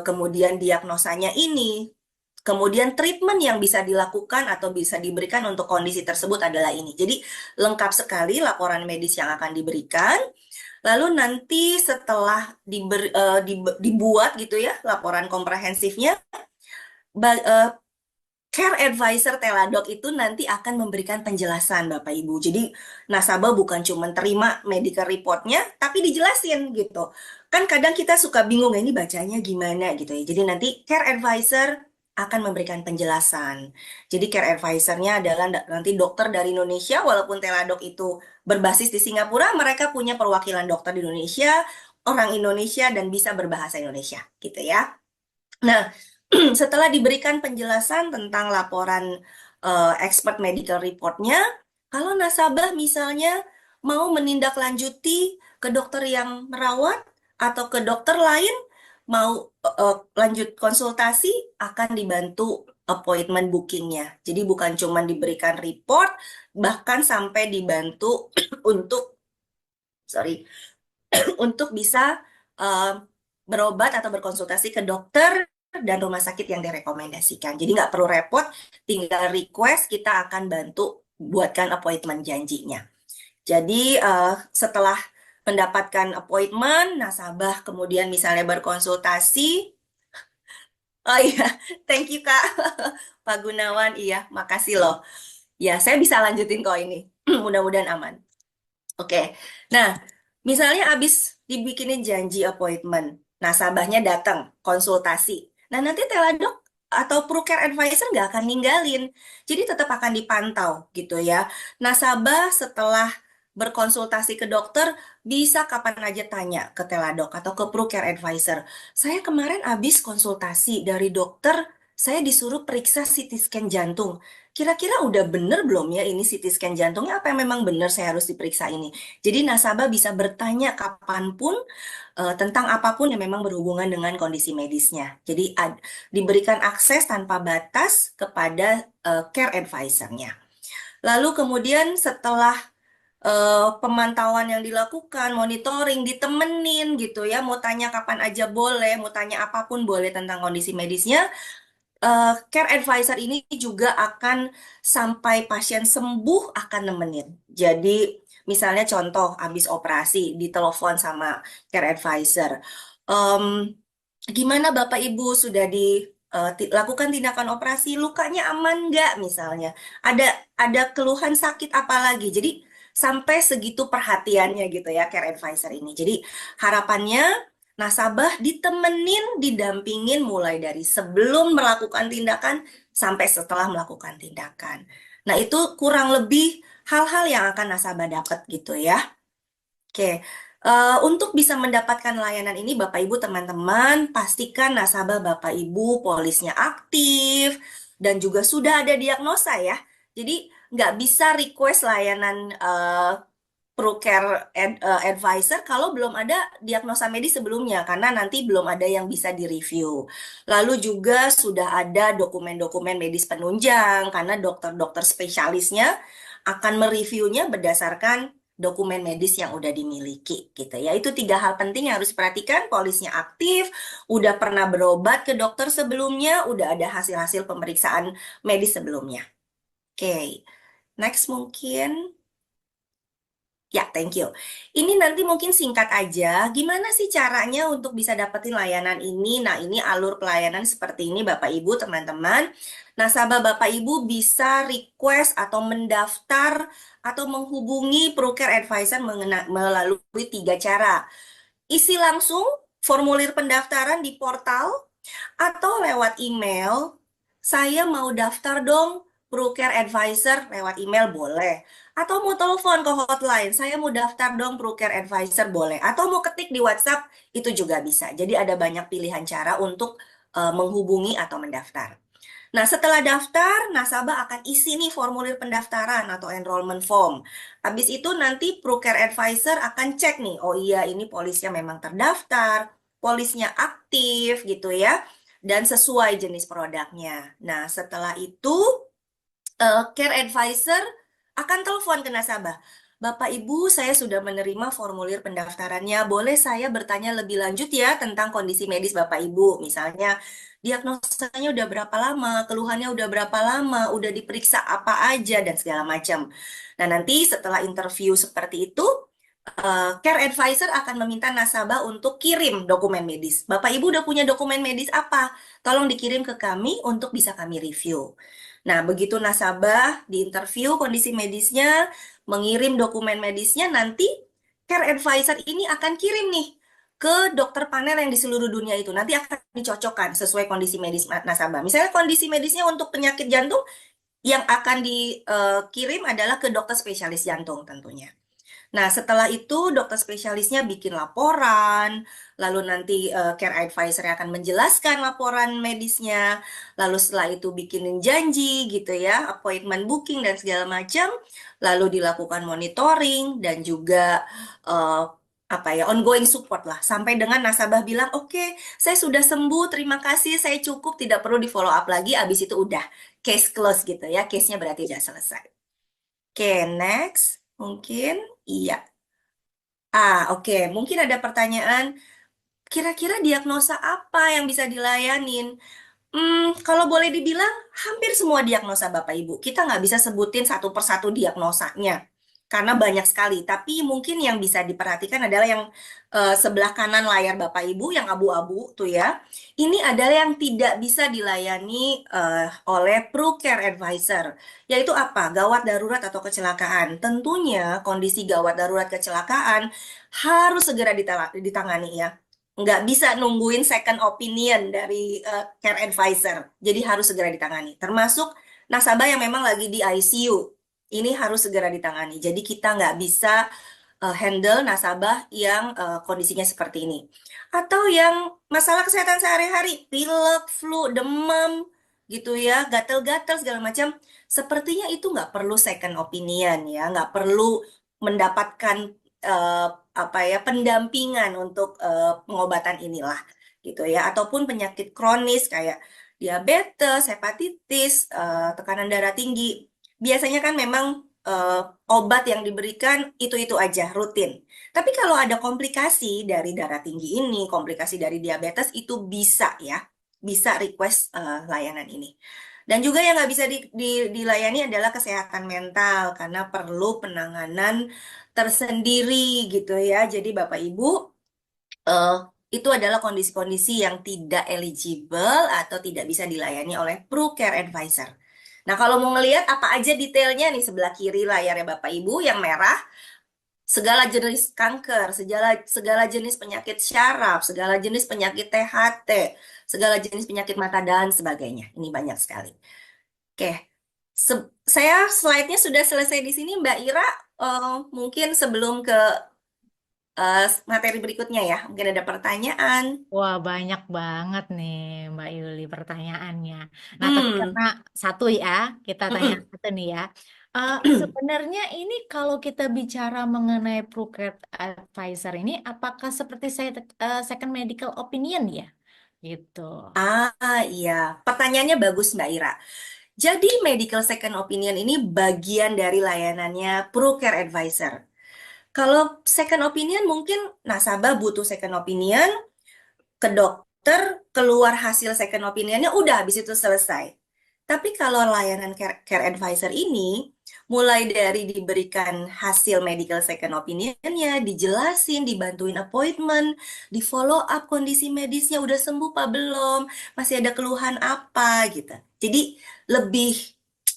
kemudian diagnosanya ini, kemudian treatment yang bisa dilakukan atau bisa diberikan untuk kondisi tersebut adalah ini. Jadi lengkap sekali laporan medis yang akan diberikan. Lalu nanti setelah dibuat gitu ya laporan komprehensifnya, Care Advisor Teladoc itu nanti akan memberikan penjelasan Bapak Ibu. Jadi nasabah bukan cuma terima medical reportnya, tapi dijelasin gitu. Kan kadang kita suka bingung, ini bacanya gimana gitu ya. Jadi nanti Care Advisor akan memberikan penjelasan. Jadi Care Advisor-nya adalah nanti dokter dari Indonesia, walaupun Teladoc itu berbasis di Singapura, mereka punya perwakilan dokter di Indonesia, orang Indonesia, dan bisa berbahasa Indonesia gitu ya. Nah, setelah diberikan penjelasan tentang laporan expert medical report-nya, kalau nasabah misalnya mau menindaklanjuti ke dokter yang merawat atau ke dokter lain, mau lanjut konsultasi, akan dibantu appointment booking-nya. Jadi bukan cuma diberikan report, bahkan sampai dibantu untuk, untuk bisa berobat atau berkonsultasi ke dokter dan rumah sakit yang direkomendasikan. Jadi nggak perlu repot, tinggal request, kita akan bantu buatkan appointment janjinya. Jadi setelah mendapatkan appointment, nasabah kemudian misalnya berkonsultasi. Oh iya, thank you Kak. Pak Gunawan, iya, makasih loh. Ya, saya bisa lanjutin kok ini. Mudah-mudahan aman. Oke, nah misalnya habis dibikinin janji appointment, nasabahnya datang konsultasi. Nah nanti Teladoc atau PruCare Advisor nggak akan ninggalin, jadi tetap akan dipantau gitu ya. Nasabah setelah berkonsultasi ke dokter bisa kapan aja tanya ke Teladoc atau ke PruCare Advisor. Saya kemarin habis konsultasi dari dokter, saya disuruh periksa CT scan jantung. Kira-kira udah bener belum ya ini CT scan jantungnya, apa yang memang benar saya harus diperiksa ini? Jadi nasabah bisa bertanya kapanpun tentang apapun yang memang berhubungan dengan kondisi medisnya. Jadi diberikan akses tanpa batas kepada care advisor-nya. Lalu kemudian setelah pemantauan yang dilakukan, monitoring, ditemenin gitu ya, mau tanya kapan aja boleh, mau tanya apapun boleh tentang kondisi medisnya, care advisor ini juga akan sampai pasien sembuh akan nemenin. Jadi misalnya contoh habis operasi ditelepon sama care advisor. Em, Gimana Bapak Ibu sudah dilakukan tindakan operasi, lukanya aman nggak misalnya? Ada keluhan sakit apa lagi? Jadi sampai segitu perhatiannya gitu ya care advisor ini. Jadi harapannya nasabah ditemenin, didampingin mulai dari sebelum melakukan tindakan sampai setelah melakukan tindakan. Nah, itu kurang lebih hal-hal yang akan nasabah dapat gitu ya. Oke, untuk bisa mendapatkan layanan ini, Bapak Ibu teman-teman, pastikan nasabah Bapak Ibu polisnya aktif dan juga sudah ada diagnosa ya. Jadi nggak bisa request layanan ProCare Advisor kalau belum ada diagnosa medis sebelumnya, karena nanti belum ada yang bisa direview. Lalu juga sudah ada dokumen-dokumen medis penunjang, karena dokter-dokter spesialisnya akan mereviewnya berdasarkan dokumen medis yang udah dimiliki gitu ya. Itu 3 hal penting yang harus diperhatikan. Polisnya aktif, udah pernah berobat ke dokter sebelumnya, udah ada hasil-hasil pemeriksaan medis sebelumnya. Oke, next mungkin. Ya, thank you. Ini nanti mungkin singkat aja, gimana sih caranya untuk bisa dapetin layanan ini? Nah, ini alur pelayanan seperti ini Bapak Ibu, teman-teman. Nasabah Bapak Ibu bisa request atau mendaftar atau menghubungi ProCare Advisor melalui 3 cara. Isi langsung formulir pendaftaran di portal atau lewat email. Saya mau daftar dong ProCare Advisor lewat email boleh. Atau mau telepon ke hotline, saya mau daftar dong ProCare Advisor boleh. Atau mau ketik di WhatsApp, itu juga bisa. Jadi ada banyak pilihan cara untuk menghubungi atau mendaftar. Nah, setelah daftar, nasabah akan isi nih formulir pendaftaran atau enrollment form. Habis itu nanti ProCare Advisor akan cek nih, oh iya ini polisnya memang terdaftar, polisnya aktif gitu ya, dan sesuai jenis produknya. Nah, setelah itu Care Advisor akan telepon ke nasabah. Bapak Ibu, saya sudah menerima formulir pendaftarannya. Boleh saya bertanya lebih lanjut ya tentang kondisi medis Bapak Ibu. Misalnya, diagnosanya udah berapa lama, keluhannya udah berapa lama, udah diperiksa apa aja, dan segala macam. Nah, nanti setelah interview seperti itu, Care Advisor akan meminta nasabah untuk kirim dokumen medis. Bapak Ibu udah punya dokumen medis apa? Tolong dikirim ke kami untuk bisa kami review. Nah, begitu nasabah diinterview kondisi medisnya, mengirim dokumen medisnya, nanti Care Advisor ini akan kirim nih ke dokter panel yang di seluruh dunia itu. Nanti akan dicocokkan sesuai kondisi medis nasabah. Misalnya kondisi medisnya untuk penyakit jantung, yang akan dikirim adalah ke dokter spesialis jantung tentunya. Nah, setelah itu dokter spesialisnya bikin laporan, lalu nanti care advisor akan menjelaskan laporan medisnya, lalu setelah itu bikinin janji gitu ya, appointment booking dan segala macam, lalu dilakukan monitoring dan juga ongoing support lah, sampai dengan nasabah bilang, oke, saya sudah sembuh, terima kasih, saya cukup, tidak perlu di follow up lagi, abis itu udah case close gitu ya, case-nya berarti udah selesai. Oke, next, mungkin. Iya. Oke. Mungkin ada pertanyaan, kira-kira diagnosa apa yang bisa dilayanin? Kalau boleh dibilang, hampir semua diagnosa Bapak Ibu. Kita nggak bisa sebutin satu persatu diagnosanya, karena banyak sekali. Tapi mungkin yang bisa diperhatikan adalah yang sebelah kanan layar Bapak Ibu, yang abu-abu tuh ya. Ini adalah yang tidak bisa dilayani oleh ProCare Advisor. Yaitu apa? Gawat darurat atau kecelakaan. Tentunya kondisi gawat darurat kecelakaan harus segera ditangani ya. Nggak bisa nungguin second opinion dari care advisor. Jadi harus segera ditangani. Termasuk nasabah yang memang lagi di ICU. Ini harus segera ditangani. Jadi kita nggak bisa handle nasabah yang kondisinya seperti ini. Atau yang masalah kesehatan sehari-hari, pilek, flu, demam, gitu ya, gatel-gatel segala macam. Sepertinya itu nggak perlu second opinion ya, nggak perlu mendapatkan pendampingan untuk pengobatan inilah gitu ya, ataupun penyakit kronis kayak diabetes, hepatitis, tekanan darah tinggi. Biasanya kan memang obat yang diberikan itu aja rutin. Tapi kalau ada komplikasi dari darah tinggi ini, komplikasi dari diabetes itu bisa ya, bisa request layanan ini. Dan juga yang nggak bisa dilayani adalah kesehatan mental karena perlu penanganan tersendiri gitu ya. Jadi Bapak Ibu, eh, itu adalah kondisi-kondisi yang tidak eligible atau tidak bisa dilayani oleh Pro Care Advisor. Nah, kalau mau ngelihat apa aja detailnya nih sebelah kiri layarnya Bapak Ibu yang merah, segala jenis kanker, segala jenis penyakit syaraf, segala jenis penyakit THT, segala jenis penyakit mata dan sebagainya. Ini banyak sekali. Oke, saya slide-nya sudah selesai di sini, Mbak Ira. Mungkin sebelum ke materi berikutnya ya, mungkin ada pertanyaan. Wah, banyak banget nih Mbak Yuli pertanyaannya. Nah, tapi Hmm, karena satu ya, kita tanya mm-mm. satu nih ya. Sebenarnya ini kalau kita bicara mengenai Procreate Advisor ini, apakah seperti second medical opinion ya? Gitu. Iya, pertanyaannya bagus Mbak Ira. Jadi medical second opinion ini bagian dari layanannya ProCare Advisor. Kalau second opinion mungkin nasabah butuh second opinion ke dokter, keluar hasil second opinionnya, udah habis itu selesai. Tapi kalau layanan care advisor ini, mulai dari diberikan hasil medical second opinionnya, dijelasin, dibantuin appointment, di follow up kondisi medisnya, udah sembuh apa belum, masih ada keluhan apa gitu. Jadi lebih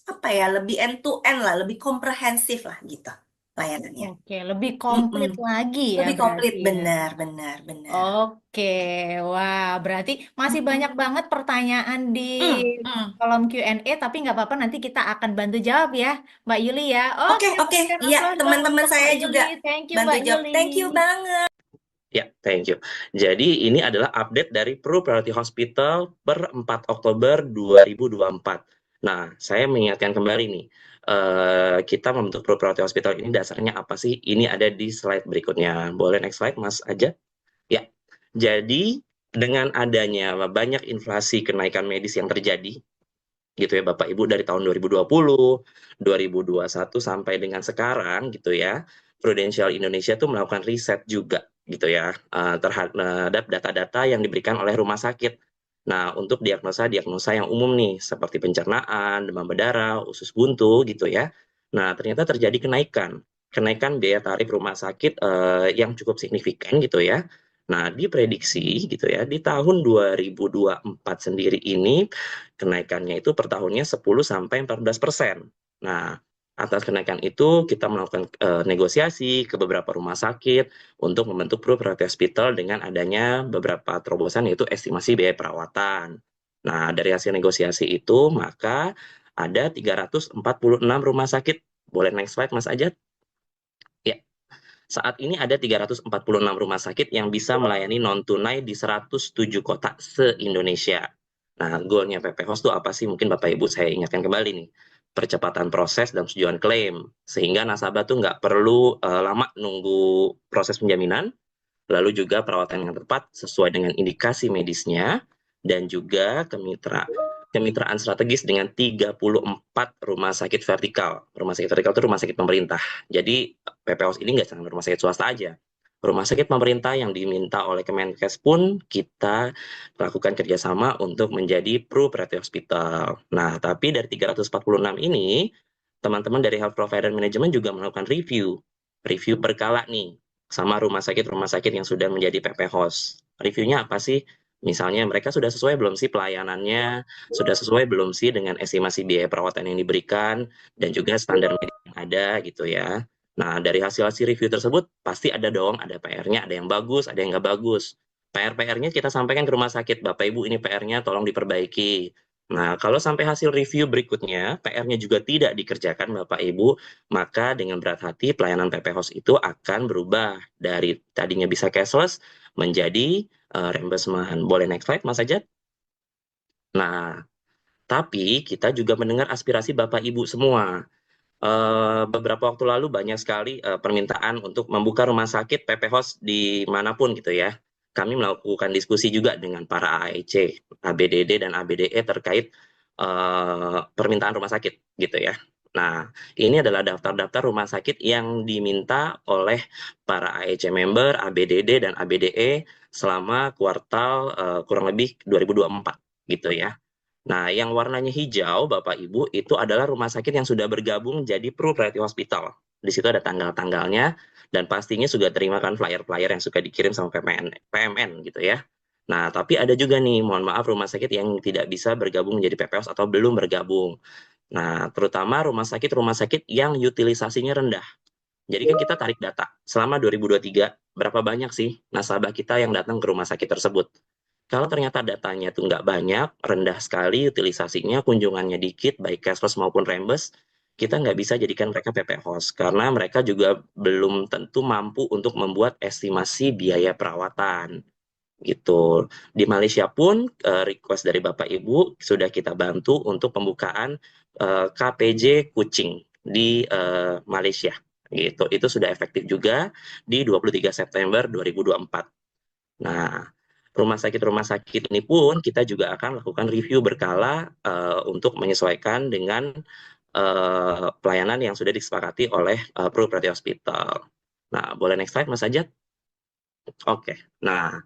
apa ya, lebih end to end lah, lebih komprehensif lah gitu layanannya. Oke, lebih Mm-mm. komplit lagi ya Lebih komplit, berarti ya. benar, benar, benar. Oke, wah, berarti masih banyak banget pertanyaan di Mm, mm. kolom Q&A, tapi nggak apa-apa, nanti kita akan bantu jawab ya, Mbak Yuli ya. Oke, Oke, oke. berikan Iya, aplaus dong teman-teman untuk saya Mbak juga Yuli. Thank you, bantu Mbak jawab. Yuli. Thank you banget. Ya, thank you. Jadi ini adalah update dari Pro Priority Hospital per 4 Oktober 2024. Nah, saya mengingatkan kembali nih, kita membentuk Pro Priority Hospital ini dasarnya apa sih? Ini ada di slide berikutnya. Boleh next slide, Mas aja? Ya, jadi dengan adanya banyak inflasi kenaikan medis yang terjadi, gitu ya Bapak Ibu, dari tahun 2020, 2021 sampai dengan sekarang gitu ya, Prudential Indonesia tuh melakukan riset juga gitu ya, terhadap data-data yang diberikan oleh rumah sakit. Nah, untuk diagnosa-diagnosa yang umum nih, seperti pencernaan, demam berdarah, usus buntu gitu ya. Nah, ternyata terjadi kenaikan biaya tarif rumah sakit yang cukup signifikan gitu ya. Nah, diprediksi gitu ya, di tahun 2024 sendiri ini kenaikannya itu per tahunnya 10-14%. Nah, atas kenaikan itu kita melakukan negosiasi ke beberapa rumah sakit untuk membentuk Pro Priority Hospital dengan adanya beberapa terobosan, yaitu estimasi biaya perawatan. Nah, dari hasil negosiasi itu maka ada 346 rumah sakit. Boleh next slide Mas Ajat? Ya, saat ini ada 346 rumah sakit yang bisa melayani non-tunai di 107 kota se-Indonesia. Nah, goalnya PP Host itu apa sih? Mungkin Bapak Ibu saya ingatkan kembali nih. Percepatan proses dan persetujuan klaim. Sehingga nasabah tuh nggak perlu lama nunggu proses penjaminan, lalu juga perawatan yang tepat sesuai dengan indikasi medisnya, dan juga kemitraan strategis dengan 34 rumah sakit vertikal. Rumah sakit vertikal itu rumah sakit pemerintah. Jadi PPOS ini nggak cuma rumah sakit swasta aja. Rumah sakit pemerintah yang diminta oleh Kemenkes pun kita lakukan kerjasama untuk menjadi Pro Priority Hospital. Nah, tapi dari 346 ini, teman-teman dari Health Provider Management juga melakukan review berkala nih, sama rumah sakit yang sudah menjadi PP Host. Reviewnya apa sih? Misalnya mereka sudah sesuai belum sih pelayanannya, sudah sesuai belum sih dengan estimasi biaya perawatan yang diberikan, dan juga standar medis yang ada gitu ya. Nah, dari hasil-hasil review tersebut, pasti ada dong, ada PR-nya, ada yang bagus, ada yang nggak bagus. PR-nya kita sampaikan ke rumah sakit, Bapak Ibu ini PR-nya tolong diperbaiki. Nah, kalau sampai hasil review berikutnya, PR-nya juga tidak dikerjakan Bapak Ibu, maka dengan berat hati pelayanan PP Host itu akan berubah dari tadinya bisa cashless menjadi reimbursement. Boleh next slide Mas Ajat? Nah, tapi kita juga mendengar aspirasi Bapak Ibu semua. Beberapa waktu lalu banyak sekali permintaan untuk membuka rumah sakit PP Host di manapun gitu ya. Kami melakukan diskusi juga dengan para AEC, ABDD dan ABDE terkait permintaan rumah sakit gitu ya. Nah, ini adalah daftar-daftar rumah sakit yang diminta oleh para AEC member, ABDD dan ABDE selama kuartal kurang lebih 2024 gitu ya. Nah, yang warnanya hijau, Bapak Ibu, itu adalah rumah sakit yang sudah bergabung jadi Pro-Priority Hospital. Di situ ada tanggal-tanggalnya, dan pastinya sudah terima kan flyer-flyer yang suka dikirim sama PMN gitu ya. Nah, tapi ada juga nih, mohon maaf, rumah sakit yang tidak bisa bergabung menjadi PPOS atau belum bergabung. Nah, terutama rumah sakit yang utilisasinya rendah. Jadi kan kita tarik data, selama 2023, berapa banyak sih nasabah kita yang datang ke rumah sakit tersebut. Kalau ternyata datanya itu nggak banyak, rendah sekali utilisasinya, kunjungannya dikit, baik cashless maupun reimburse, kita nggak bisa jadikan mereka PPOS, karena mereka juga belum tentu mampu untuk membuat estimasi biaya perawatan. Gitu. Di Malaysia pun request dari Bapak Ibu sudah kita bantu untuk pembukaan KPJ Kuching di Malaysia. Gitu. Itu sudah efektif juga di 23 September 2024. Nah, rumah sakit ini pun kita juga akan lakukan review berkala untuk menyesuaikan dengan pelayanan yang sudah disepakati oleh Pro-Priority Hospital. Nah, boleh next slide Mas Ajat? Oke. Nah,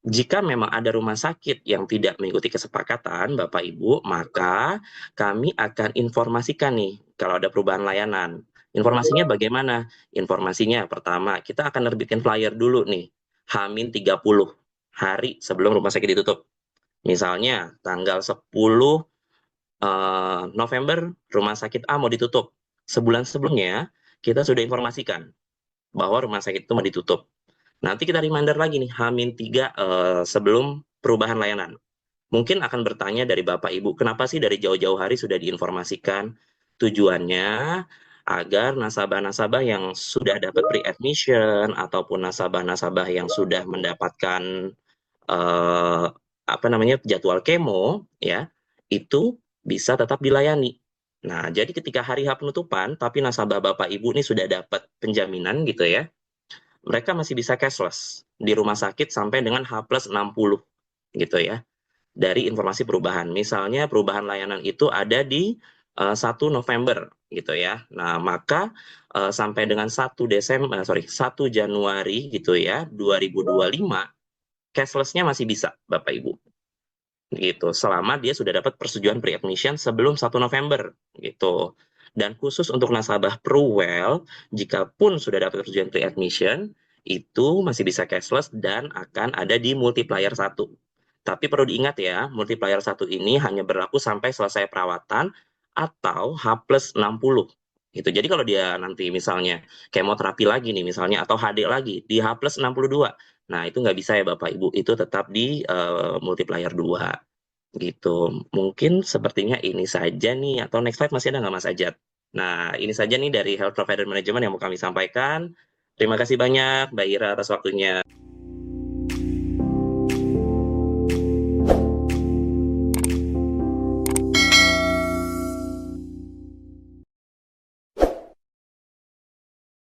jika memang ada rumah sakit yang tidak mengikuti kesepakatan, Bapak Ibu, maka kami akan informasikan nih kalau ada perubahan layanan. Informasinya bagaimana? Informasinya pertama, kita akan nerbitkan flyer dulu nih, H-30 hari sebelum rumah sakit ditutup. Misalnya tanggal 10 November rumah sakit A mau ditutup. Sebulan sebelumnya kita sudah informasikan bahwa rumah sakit itu mau ditutup. Nanti kita reminder lagi nih, H-3 sebelum perubahan layanan. Mungkin akan bertanya dari Bapak Ibu, kenapa sih dari jauh-jauh hari sudah diinformasikan? Tujuannya agar nasabah-nasabah yang sudah dapat pre-admission ataupun nasabah-nasabah yang sudah mendapatkan jadwal kemo ya, itu bisa tetap dilayani. Nah, jadi ketika hari H penutupan, tapi nasabah Bapak Ibu ini sudah dapat penjaminan gitu ya, mereka masih bisa cashless di rumah sakit sampai dengan H+60 gitu ya. Dari informasi perubahan. Misalnya perubahan layanan itu ada di 1 November gitu ya. Nah, maka sampai dengan 1 Januari gitu ya, 2025 cashless-nya masih bisa Bapak Ibu. Gitu. Selama dia sudah dapat persetujuan pre-admission sebelum 1 November gitu. Dan khusus untuk nasabah ProWell, jika pun sudah dapat persetujuan pre-admission, itu masih bisa cashless dan akan ada di multiplier 1. Tapi perlu diingat ya, multiplier 1 ini hanya berlaku sampai selesai perawatan atau H+60. Gitu. Jadi kalau dia nanti misalnya kemoterapi lagi nih misalnya, atau HD lagi, di H+62. Nah, itu nggak bisa ya Bapak Ibu, itu tetap di multiplier 2. Gitu. Mungkin sepertinya ini saja nih, atau next slide masih ada nggak Mas Ajat? Nah, ini saja nih dari Health Provider Management yang mau kami sampaikan. Terima kasih banyak Mbak Ira atas waktunya.